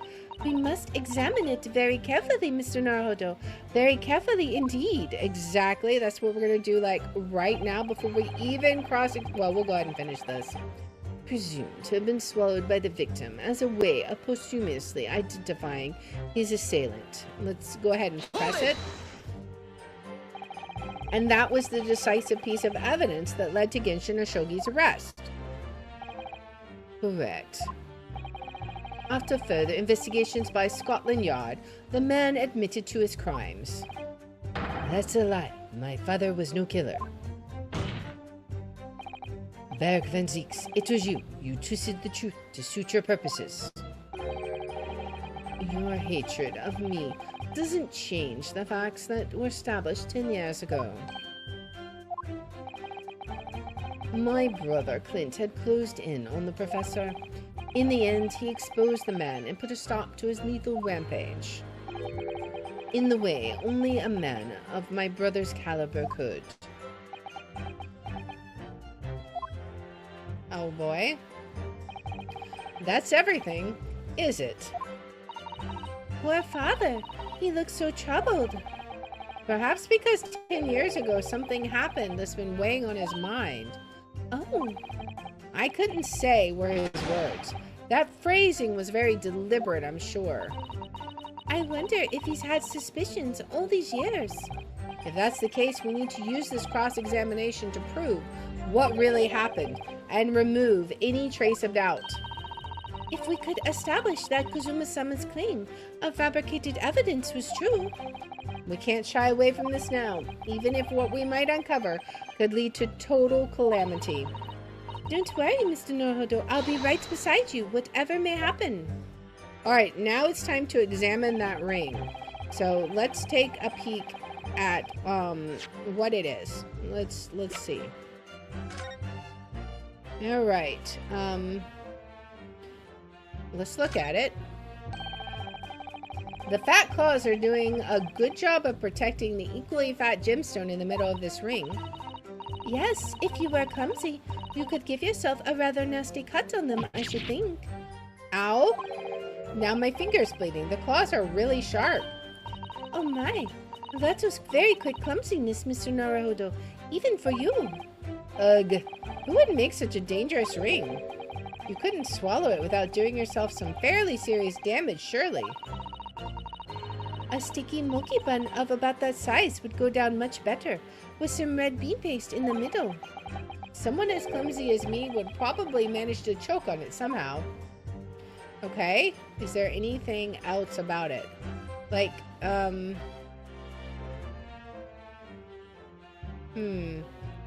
We must examine it very carefully, Mr. Naruhodo. Very carefully indeed. Exactly. That's what we're going to do, like, right now before we even cross it. Well, we'll go ahead and finish this. Presumed to have been swallowed by the victim as a way of posthumously identifying his assailant. Let's go ahead and press it. And that was the decisive piece of evidence that led to Genshin Ashogi's arrest. Correct. After further investigations by Scotland Yard, the man admitted to his crimes. That's a lie. My father was no killer. Varric Van Zieks, it was you. You twisted the truth to suit your purposes. Your hatred of me doesn't change the facts that were established 10 years ago. My brother Clint had closed in on the professor. In the end, he exposed the man and put a stop to his lethal rampage. In the way only a man of my brother's caliber could. Oh boy. That's everything, is it? Poor father. He looks so troubled. Perhaps because 10 years ago something happened that's been weighing on his mind. Oh. I couldn't say were his words. That phrasing was very deliberate, I'm sure. I wonder if he's had suspicions all these years. If that's the case, we need to use this cross-examination to prove what really happened and remove any trace of doubt. If we could establish that Kazuma-sama's claim of fabricated evidence was true. We can't shy away from this now, even if what we might uncover could lead to total calamity. Don't worry, Mr. Naruhodo. I'll be right beside you, whatever may happen. Alright, now it's time to examine that ring. So let's take a peek at what it is. Let's see. Alright. Let's look at it. The fat claws are doing a good job of protecting the equally fat gemstone in the middle of this ring. Yes, if you were clumsy, you could give yourself a rather nasty cut on them, I should think. Ow! Now my finger's bleeding. The claws are really sharp. Oh my! That was very quick clumsiness, Mr. Naruhodo. Even for you. Ugh. Who would make such a dangerous ring? You couldn't swallow it without doing yourself some fairly serious damage, surely. A sticky mochi bun of about that size would go down much better, with some red bean paste in the middle. Someone as clumsy as me would probably manage to choke on it somehow. Okay, is there anything else about it? Like,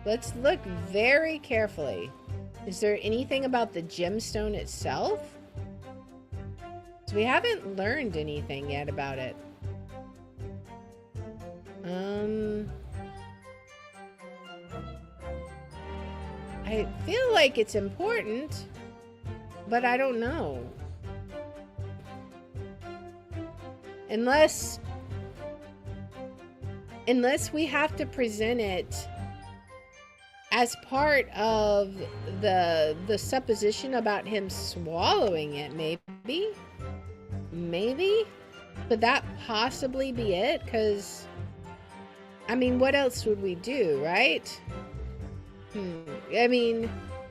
let's look very carefully. Is there anything about the gemstone itself? So we haven't learned anything yet about it. I feel like it's important, but I don't know. Unless we have to present it as part of the supposition about him swallowing it, maybe? Maybe? Could that possibly be it? Because, I mean, what else would we do, right? I mean,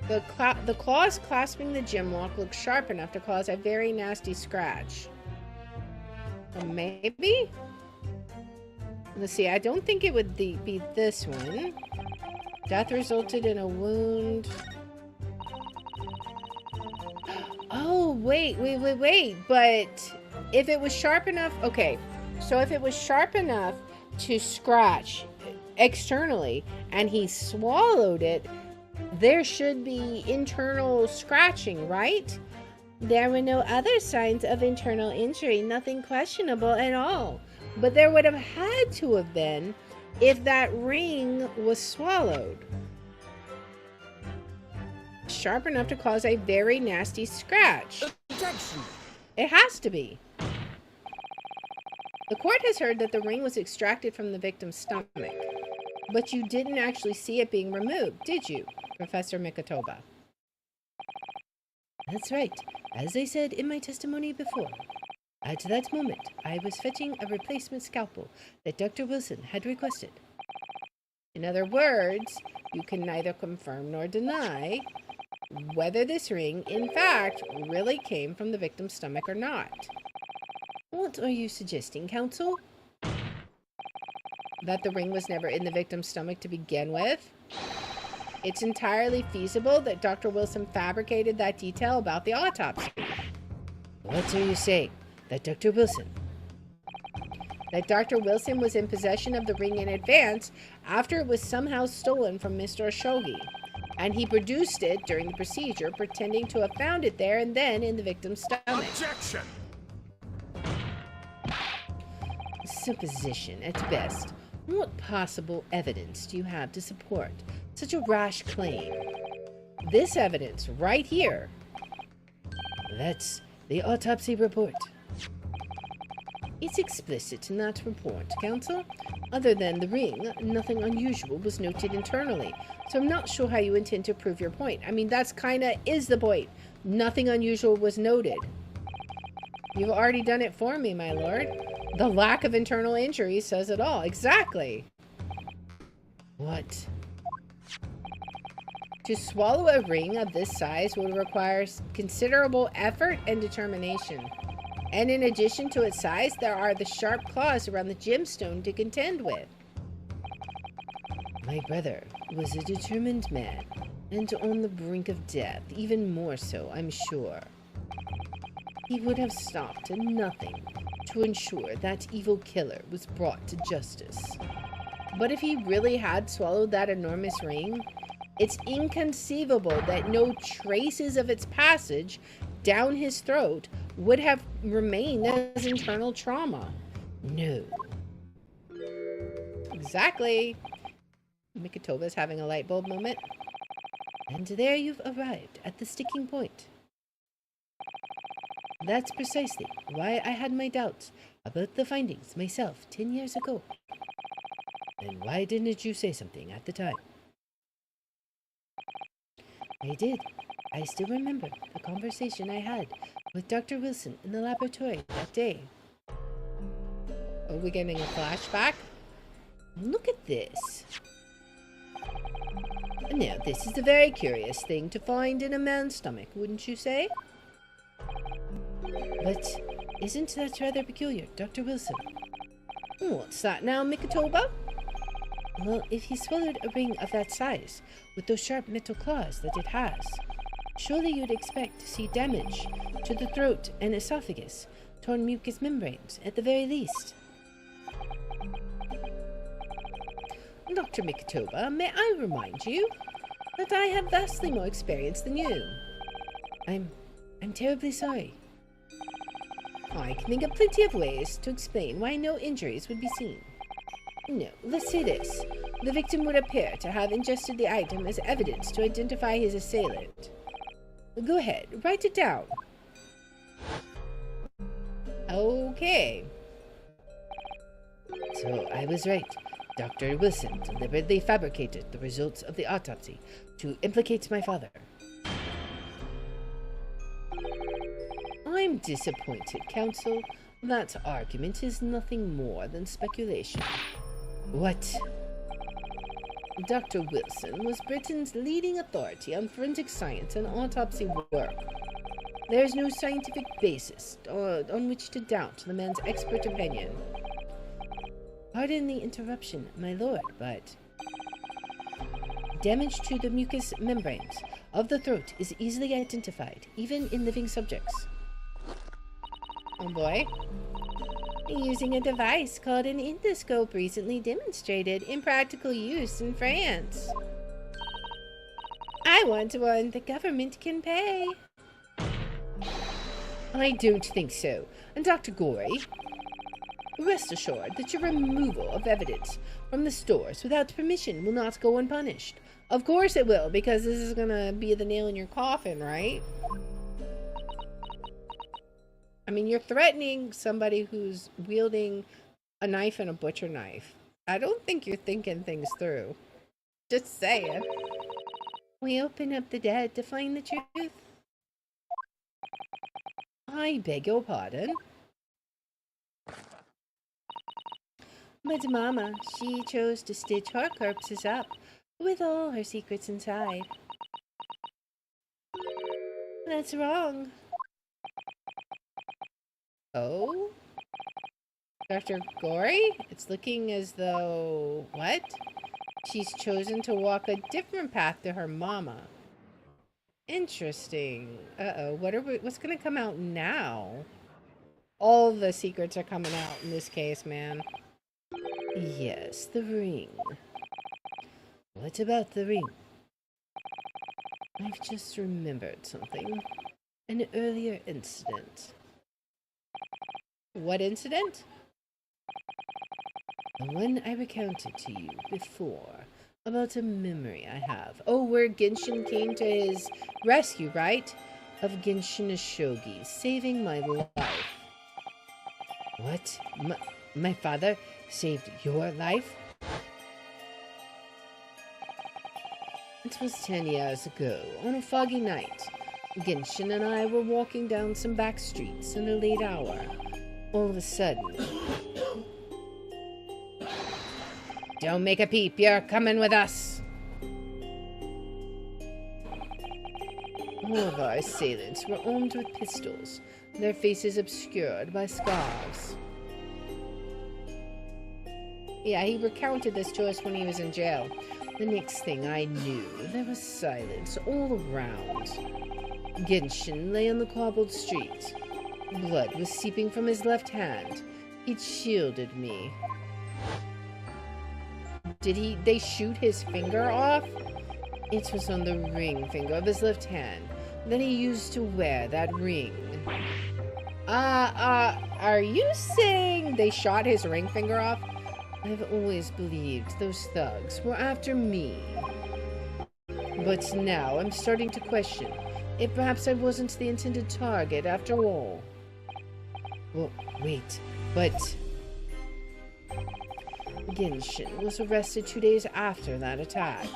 the claws clasping the gym lock look sharp enough to cause a very nasty scratch. Or maybe? Let's see, I don't think it would be this one. Death resulted in a wound. Oh, wait. But if it was sharp enough... Okay, so if it was sharp enough to scratch externally and he swallowed it, there should be internal scratching, right? There were no other signs of internal injury, nothing questionable at all. But there would have had to have been if that ring was swallowed. Sharp enough to cause a very nasty scratch. Objection. It has to be. The court has heard that the ring was extracted from the victim's stomach. But you didn't actually see it being removed, did you, Professor Mikotoba? That's right. As I said in my testimony before, at that moment, I was fetching a replacement scalpel that Dr. Wilson had requested. In other words, you can neither confirm nor deny whether this ring, in fact, really came from the victim's stomach or not. What are you suggesting, counsel? That the ring was never in the victim's stomach to begin with? It's entirely feasible that Dr. Wilson fabricated that detail about the autopsy. What are you saying? That Dr. Wilson was in possession of the ring in advance after it was somehow stolen from Mr. Oshogi, and he produced it during the procedure, pretending to have found it there and then in the victim's stomach. Objection! Supposition at best. What possible evidence do you have to support such a rash claim? This evidence right here. That's the autopsy report. It's explicit in that report, counsel. Other than the ring, nothing unusual was noted internally. So I'm not sure how you intend to prove your point. I mean, that's kinda is the point. Nothing unusual was noted. You've already done it for me, my lord. The lack of internal injury says it all. Exactly. What? To swallow a ring of this size would require considerable effort and determination. And in addition to its size, there are the sharp claws around the gemstone to contend with. My brother was a determined man, and on the brink of death, even more so, I'm sure. He would have stopped at nothing to ensure that evil killer was brought to justice. But if he really had swallowed that enormous ring, it's inconceivable that no traces of its passage down his throat would have remained as internal trauma. No. Exactly. Mikotoba's having a light bulb moment. And there you've arrived at the sticking point. That's precisely why I had my doubts about the findings myself 10 years ago. And why didn't you say something at the time? I did. I still remember the conversation I had with Dr. Wilson in the laboratory that day. Are we getting a flashback? Look at this. Now, this is a very curious thing to find in a man's stomach, wouldn't you say? But isn't that rather peculiar, Dr. Wilson? What's that now, Mikotoba? Well, if he swallowed a ring of that size, with those sharp metal claws that it has, surely you'd expect to see damage to the throat and esophagus, torn mucous membranes, at the very least. Dr. Mikotoba, may I remind you that I have vastly more experience than you. I'm terribly sorry. I can think of plenty of ways to explain why no injuries would be seen. No, let's say this. The victim would appear to have ingested the item as evidence to identify his assailant. Go ahead, write it down. Okay. So I was right. Dr. Wilson deliberately fabricated the results of the autopsy to implicate my father. I'm disappointed, counsel. That argument is nothing more than speculation. What? Dr. Wilson was Britain's leading authority on forensic science and autopsy work. There is no scientific basis on which to doubt the man's expert opinion. Pardon the interruption, my lord, but damage to the mucous membranes of the throat is easily identified, even in living subjects. Oh boy. Using a device called an endoscope recently demonstrated in practical use in France. I want one the government can pay. I don't think so. And Dr. Gorey, rest assured that your removal of evidence from the stores without permission will not go unpunished. Of course it will, because this is gonna be the nail in your coffin, right? I mean, you're threatening somebody who's wielding a knife and a butcher knife. I don't think you're thinking things through. Just saying. We open up the dead to find the truth. I beg your pardon. But Mama, she chose to stitch her corpses up with all her secrets inside. That's wrong. Oh? Dr. Gory? It's looking as though... What? She's chosen to walk a different path to her mama. Interesting. Uh-oh. What's gonna come out now? All the secrets are coming out in this case, man. Yes, the ring. What about the ring? I've just remembered something. An earlier incident. What incident? The one I recounted to you before. About a memory I have. Oh, where Genshin came to his rescue, right? Of Genshin Ashogi, saving my life. What? My father saved your life? It was 10 years ago, on a foggy night. Genshin and I were walking down some back streets in a late hour. All of a sudden... Don't make a peep, you're coming with us! All of our assailants were armed with pistols, their faces obscured by scarves. Yeah, he recounted this to us when he was in jail. The next thing I knew, there was silence all around. Genshin lay on the cobbled street. Blood was seeping from his left hand. It shielded me. Did they shoot his finger off? It was on the ring finger of his left hand that he used to wear that ring. Are you saying they shot his ring finger off? I've always believed those thugs were after me. But now I'm starting to question if perhaps I wasn't the intended target after all. Well, wait, but... Genshin was arrested 2 days after that attack,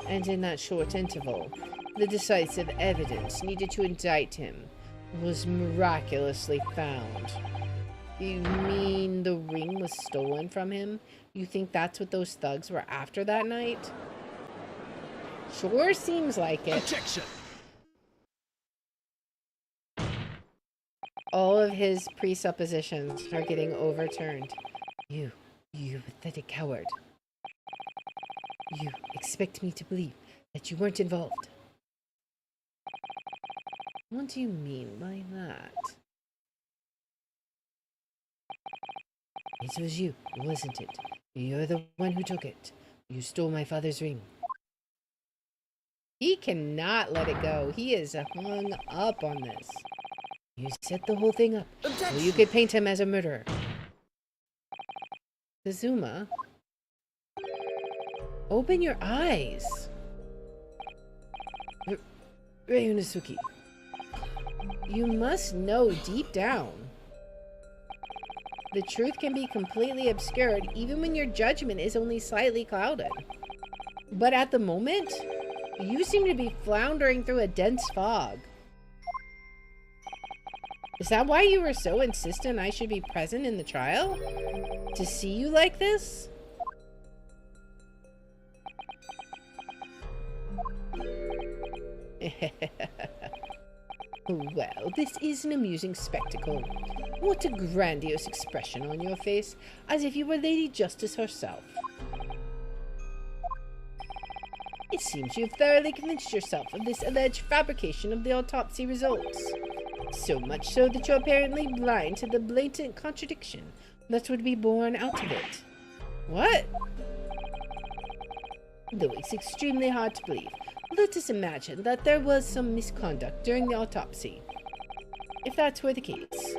and in that short interval, the decisive evidence needed to indict him was miraculously found. You mean the ring was stolen from him? You think that's what those thugs were after that night? Sure seems like it. Objection! All of his presuppositions are getting overturned. You pathetic coward. You expect me to believe that you weren't involved. What do you mean by that? It was you, wasn't it? You're the one who took it. You stole my father's ring. He cannot let it go. He is hung up on this. You set the whole thing up so you could paint him as a murderer. Kazuma, open your eyes. Ryunosuke, you must know deep down. The truth can be completely obscured even when your judgment is only slightly clouded. But at the moment, you seem to be floundering through a dense fog. Is that why you were so insistent I should be present in the trial? To see you like this? Well, this is an amusing spectacle. What a grandiose expression on your face, as if you were Lady Justice herself. It seems you've thoroughly convinced yourself of this alleged fabrication of the autopsy results. So much so that you're apparently blind to the blatant contradiction that would be born out of it. What? Though it's extremely hard to believe, let us imagine that there was some misconduct during the autopsy. If that were the case,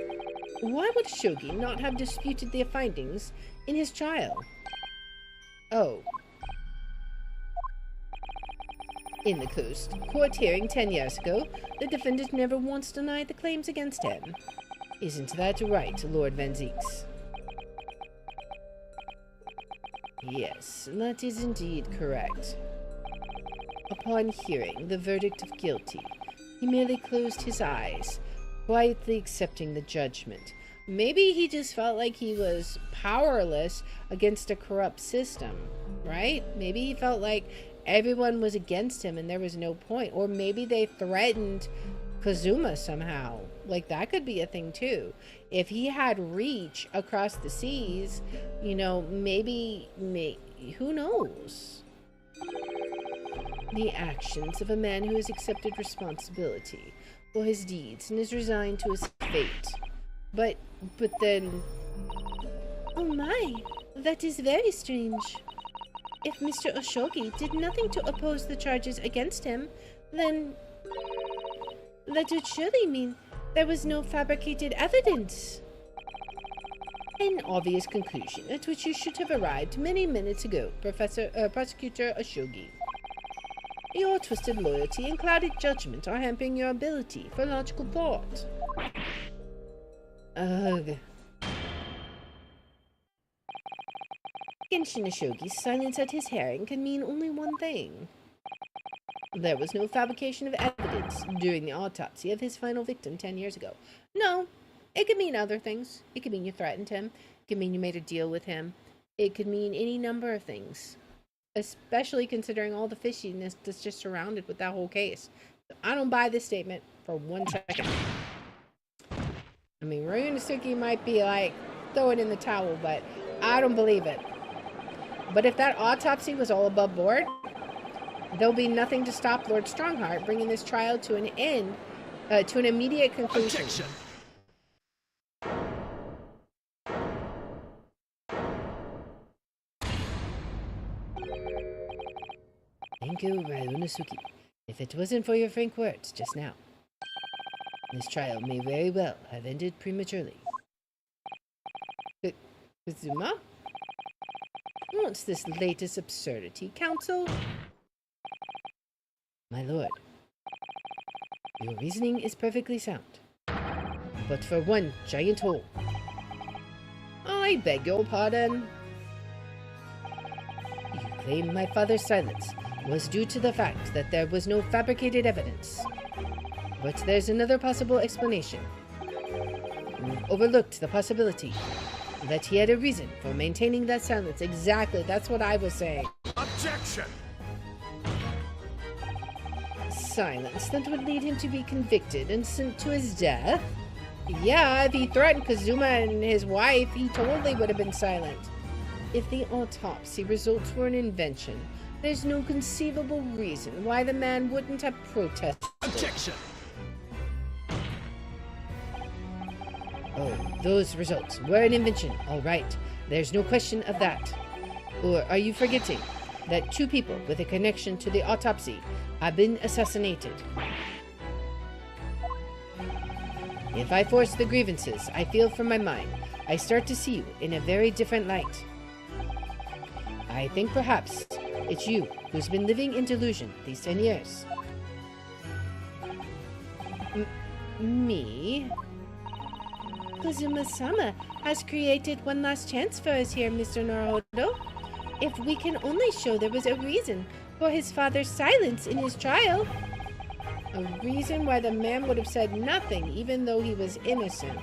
why would Shogi not have disputed their findings in his trial? Oh. In the court hearing 10 years ago, the defendant never once denied the claims against him. Isn't that right, Lord Van Zieks? Yes, that is indeed correct. Upon hearing the verdict of guilty, he merely closed his eyes, quietly accepting the judgment. Maybe he just felt like he was powerless against a corrupt system, right? Maybe he felt like everyone was against him and there was no point. Or maybe they threatened Kazuma somehow. Like, that could be a thing too. If he had reach across the seas, you know, maybe who knows? The actions of a man who has accepted responsibility for his deeds and is resigned to his fate. But then... Oh my, that is very strange. If Mr. Oshogi did nothing to oppose the charges against him, then that would surely mean there was no fabricated evidence. An obvious conclusion at which you should have arrived many minutes ago, Prosecutor Oshogi. Your twisted loyalty and clouded judgment are hampering your ability for logical thought. Ugh. Genshin Oshogi's silence at his hearing can mean only one thing. There was no fabrication of evidence during the autopsy of his final victim 10 years ago. No, it could mean other things. It could mean you threatened him. It could mean you made a deal with him. It could mean any number of things. Especially considering all the fishiness that's just surrounded with that whole case. So I don't buy this statement for 1 second. I mean, Ryunosuke might be like, throw it in the towel, but I don't believe it. But if that autopsy was all above board, there'll be nothing to stop Lord Strongheart bringing this trial to an end, to an immediate conclusion. Objection. Thank you, Ryunosuke. If it wasn't for your frank words just now, this trial may very well have ended prematurely. Kazuma? What's this latest absurdity, Counsel? My lord, your reasoning is perfectly sound, but for one giant hole. I beg your pardon. You claim my father's silence was due to the fact that there was no fabricated evidence. But there's another possible explanation. You've overlooked the possibility that he had a reason for maintaining that silence. Exactly, that's what I was saying. Objection! Silence that would lead him to be convicted and sent to his death? Yeah, if he threatened Kazuma and his wife, he totally would have been silent. If the autopsy results were an invention, there's no conceivable reason why the man wouldn't have protested. Objection! Oh, those results were an invention, all right. There's no question of that. Or are you forgetting that 2 people with a connection to the autopsy have been assassinated? If I force the grievances I feel from my mind, I start to see you in a very different light. I think perhaps it's you who's been living in delusion these 10 years. Me? Kazuma-sama has created one last chance for us here, Mr. Naruhodo. If we can only show there was a reason for his father's silence in his trial. A reason why the man would have said nothing, even though he was innocent.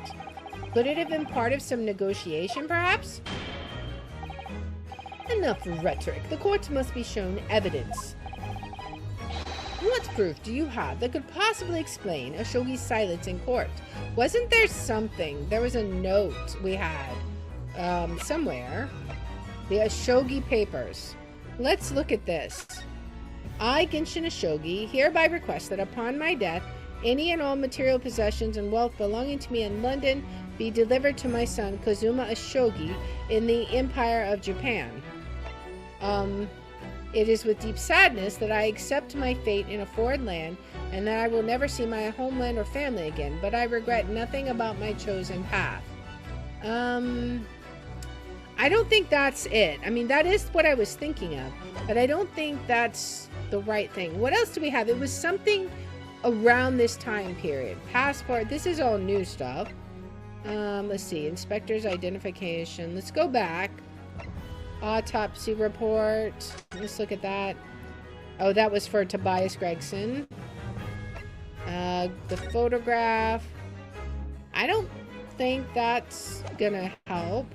Could it have been part of some negotiation, perhaps? Enough rhetoric. The court must be shown evidence. What proof do you have that could possibly explain Ashogi's silence in court? Wasn't there something? There was a note we had somewhere. The Ashogi papers. Let's look at this. I, Genshin Ashogi, hereby request that upon my death, any and all material possessions and wealth belonging to me in London be delivered to my son, Kazuma Ashogi, in the Empire of Japan. It is with deep sadness that I accept my fate in a foreign land and that I will never see my homeland or family again, but I regret nothing about my chosen path. I don't think that's it. I mean, that is what I was thinking of, but I don't think that's the right thing. What else do we have? It was something around this time period. Passport. This is all new stuff. Let's see. Inspector's identification. Let's go back. Autopsy report. Let's look at that. Oh, that was for Tobias Gregson. The photograph. I don't think that's gonna help.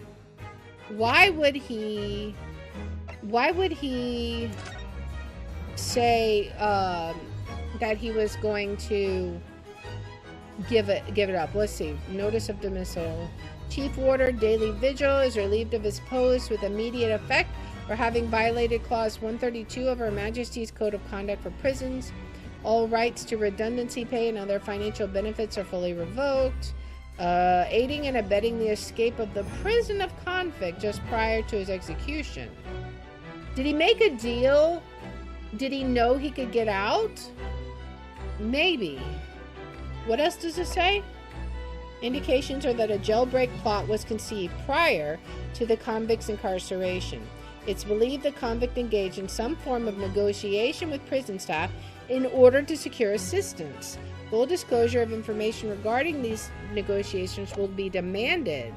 Why would he say that he was going to give it up? Let's see. Notice of dismissal. Chief Warder Daily Vigil is relieved of his post with immediate effect for having violated Clause 132 of Her Majesty's Code of Conduct for Prisons. All rights to redundancy pay and other financial benefits are fully revoked. Aiding and abetting the escape of the prison of convict just prior to his execution. Did he make a deal? Did he know he could get out? Maybe. What else does it say? Indications are that a jailbreak plot was conceived prior to the convict's incarceration. It's believed the convict engaged in some form of negotiation with prison staff in order to secure assistance. Full disclosure of information regarding these negotiations will be demanded.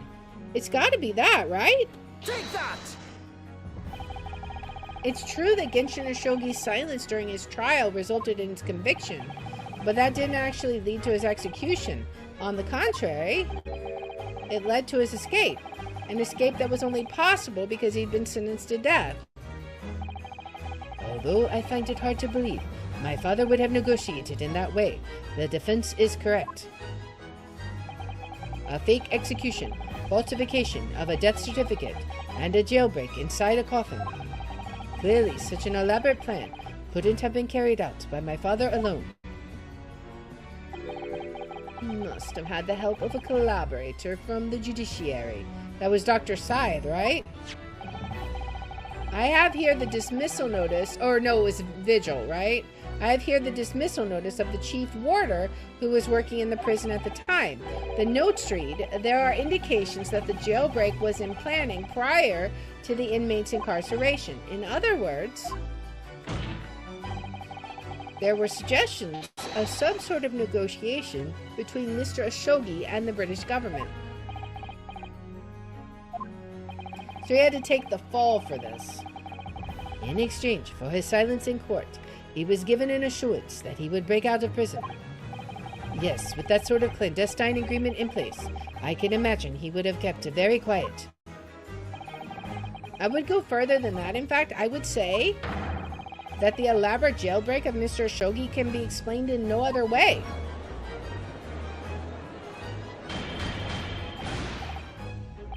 It's got to be that, right? Take that! It's true that Genshin Ashogi's silence during his trial resulted in his conviction, but that didn't actually lead to his execution. On the contrary, it led to his escape. An escape that was only possible because he'd been sentenced to death. Although I find it hard to believe my father would have negotiated in that way, the defense is correct. A fake execution, falsification of a death certificate, and a jailbreak inside a coffin. Clearly, such an elaborate plan couldn't have been carried out by my father alone. Must have had the help of a collaborator from the judiciary. That was Dr. Scythe, right? I have here the dismissal notice, or no, it was Vigil, right? I have here the dismissal notice of the chief warder who was working in the prison at the time. The notes read, there are indications that the jailbreak was in planning prior to the inmate's incarceration. In other words, there were suggestions of some sort of negotiation between Mr. Ashogi and the British government. So he had to take the fall for this. In exchange for his silence in court, he was given an assurance that he would break out of prison. Yes, with that sort of clandestine agreement in place, I can imagine he would have kept very quiet. I would go further than that. In fact, I would say that the elaborate jailbreak of Mr. Ashogi can be explained in no other way.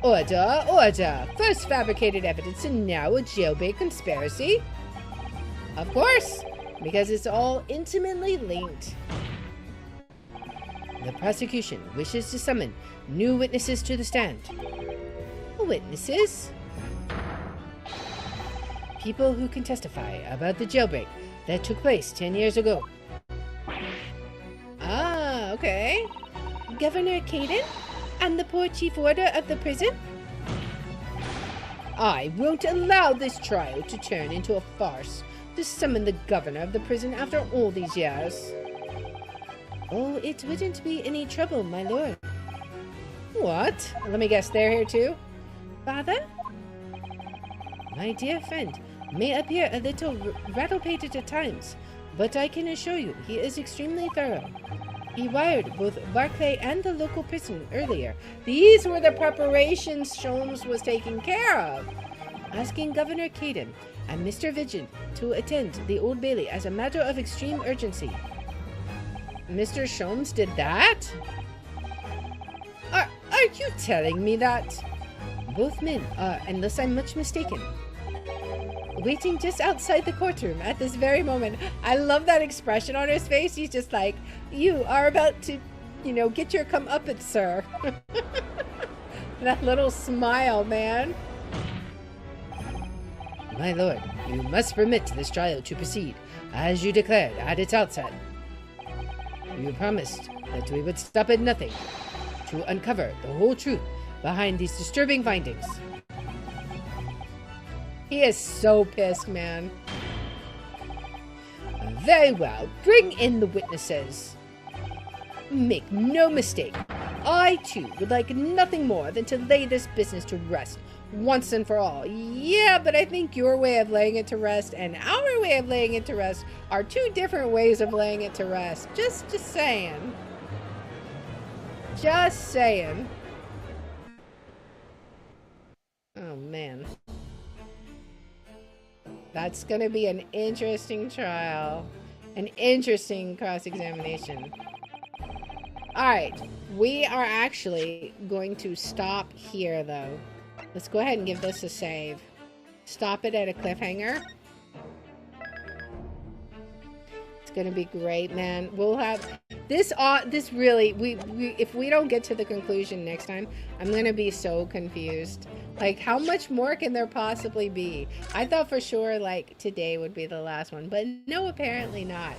Order, order! First fabricated evidence and now a jailbreak conspiracy? Of course, because it's all intimately linked. The prosecution wishes to summon new witnesses to the stand. Witnesses? People who can testify about the jailbreak that took place 10 years ago. Ah, okay. Governor Caden? And the poor chief warder of the prison? I won't allow this trial to turn into a farce to summon the governor of the prison after all these years. Oh, it wouldn't be any trouble, my lord. What? Let me guess, they're here too? Father? My dear friend may appear a little rattle-pated at times, but I can assure you he is extremely thorough. He wired both Barclay and the local prison earlier. These were the preparations Sholmes was taking care of. Asking Governor Caden and Mr. Vigil to attend the Old Bailey as a matter of extreme urgency. Mr. Sholmes did that? Are you telling me that? Both men are, unless I'm much mistaken, waiting just outside the courtroom at this very moment. I love that expression on his face. He's just like, you are about to, get your comeuppance, sir. That little smile, man. My lord, you must permit this trial to proceed, as you declared at its outset. You promised that we would stop at nothing to uncover the whole truth behind these disturbing findings. He is so pissed, man. Very well, bring in the witnesses. Make no mistake, I too would like nothing more than to lay this business to rest once and for all. Yeah, but I think your way of laying it to rest and our way of laying it to rest are two different ways of laying it to rest. Just saying. Just saying. Oh, man. That's going to be an interesting trial. An interesting cross-examination. Alright. We are actually going to stop here, though. Let's go ahead and give this a save. Stop it at a cliffhanger. It's going to be great, man. We'll have... This really... if we don't get to the conclusion next time, I'm going to be so confused. Like, how much more can there possibly be? I thought for sure, like, today would be the last one. But no, apparently not.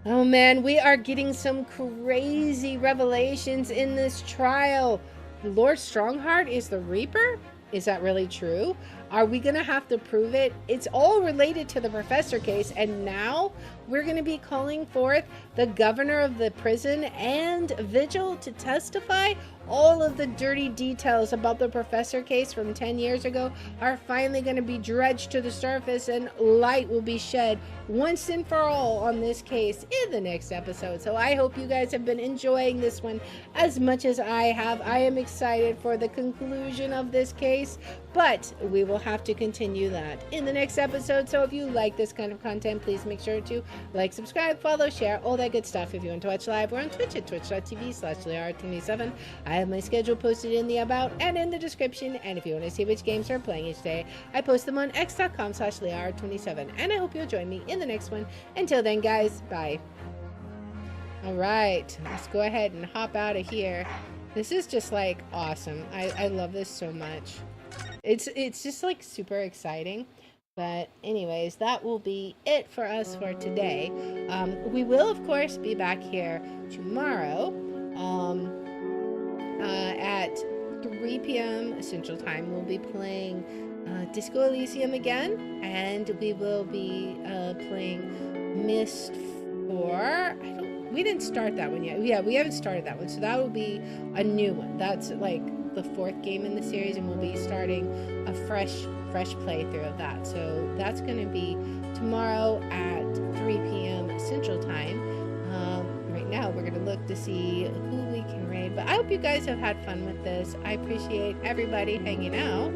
Oh, man, we are getting some crazy revelations in this trial. Lord Strongheart is the Reaper? Is that really true? Are we going to have to prove it? It's all related to the professor case, and now we're going to be calling forth the governor of the prison and Vigil to testify. All of the dirty details about the professor case from 10 years ago are finally going to be dredged to the surface, and light will be shed once and for all on this case in the next episode. So I hope you guys have been enjoying this one as much as I have. I am excited for the conclusion of this case, but we will have to continue that in the next episode. So if you like this kind of content, please make sure to like, subscribe, follow, share, all that good stuff. If you want to watch live, we're on Twitch at twitch.tv/LeR27. I have my schedule posted in the about and in the description. And if you want to see which games we're playing each day, I post them on x.com/LeR27. And I hope you'll join me in the next one. Until then, guys, bye. All right, let's go ahead and hop out of here. This is just like awesome. I love this so much. It's just like super exciting. But anyways, that will be it for us for today. We will, of course, be back here tomorrow at 3 p.m. Central Time. We'll be playing Disco Elysium again, and we will be playing Myst 4. We didn't start that one yet. Yeah, we haven't started that one, so that will be a new one. That's like the 4th game in the series, and we'll be starting a fresh playthrough of that. So that's going to be tomorrow at 3 p.m. Central Time. Right now we're going to look to see who we can raid, but I hope you guys have had fun with this. I appreciate everybody hanging out.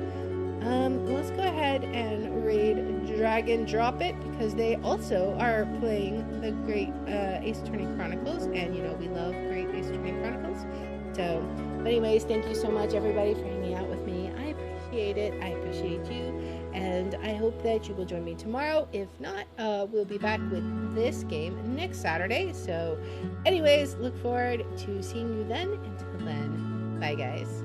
Let's go ahead and raid Dragon Drop It, because they also are playing the Great Ace Attorney Chronicles, and you know we love Great Ace Attorney Chronicles. So, but anyways, thank you so much everybody for hanging out with me. I appreciate it. I appreciate you, and I hope that you will join me tomorrow. If not, we'll be back with this game next Saturday. So anyways, look forward to seeing you then. Until then, bye guys.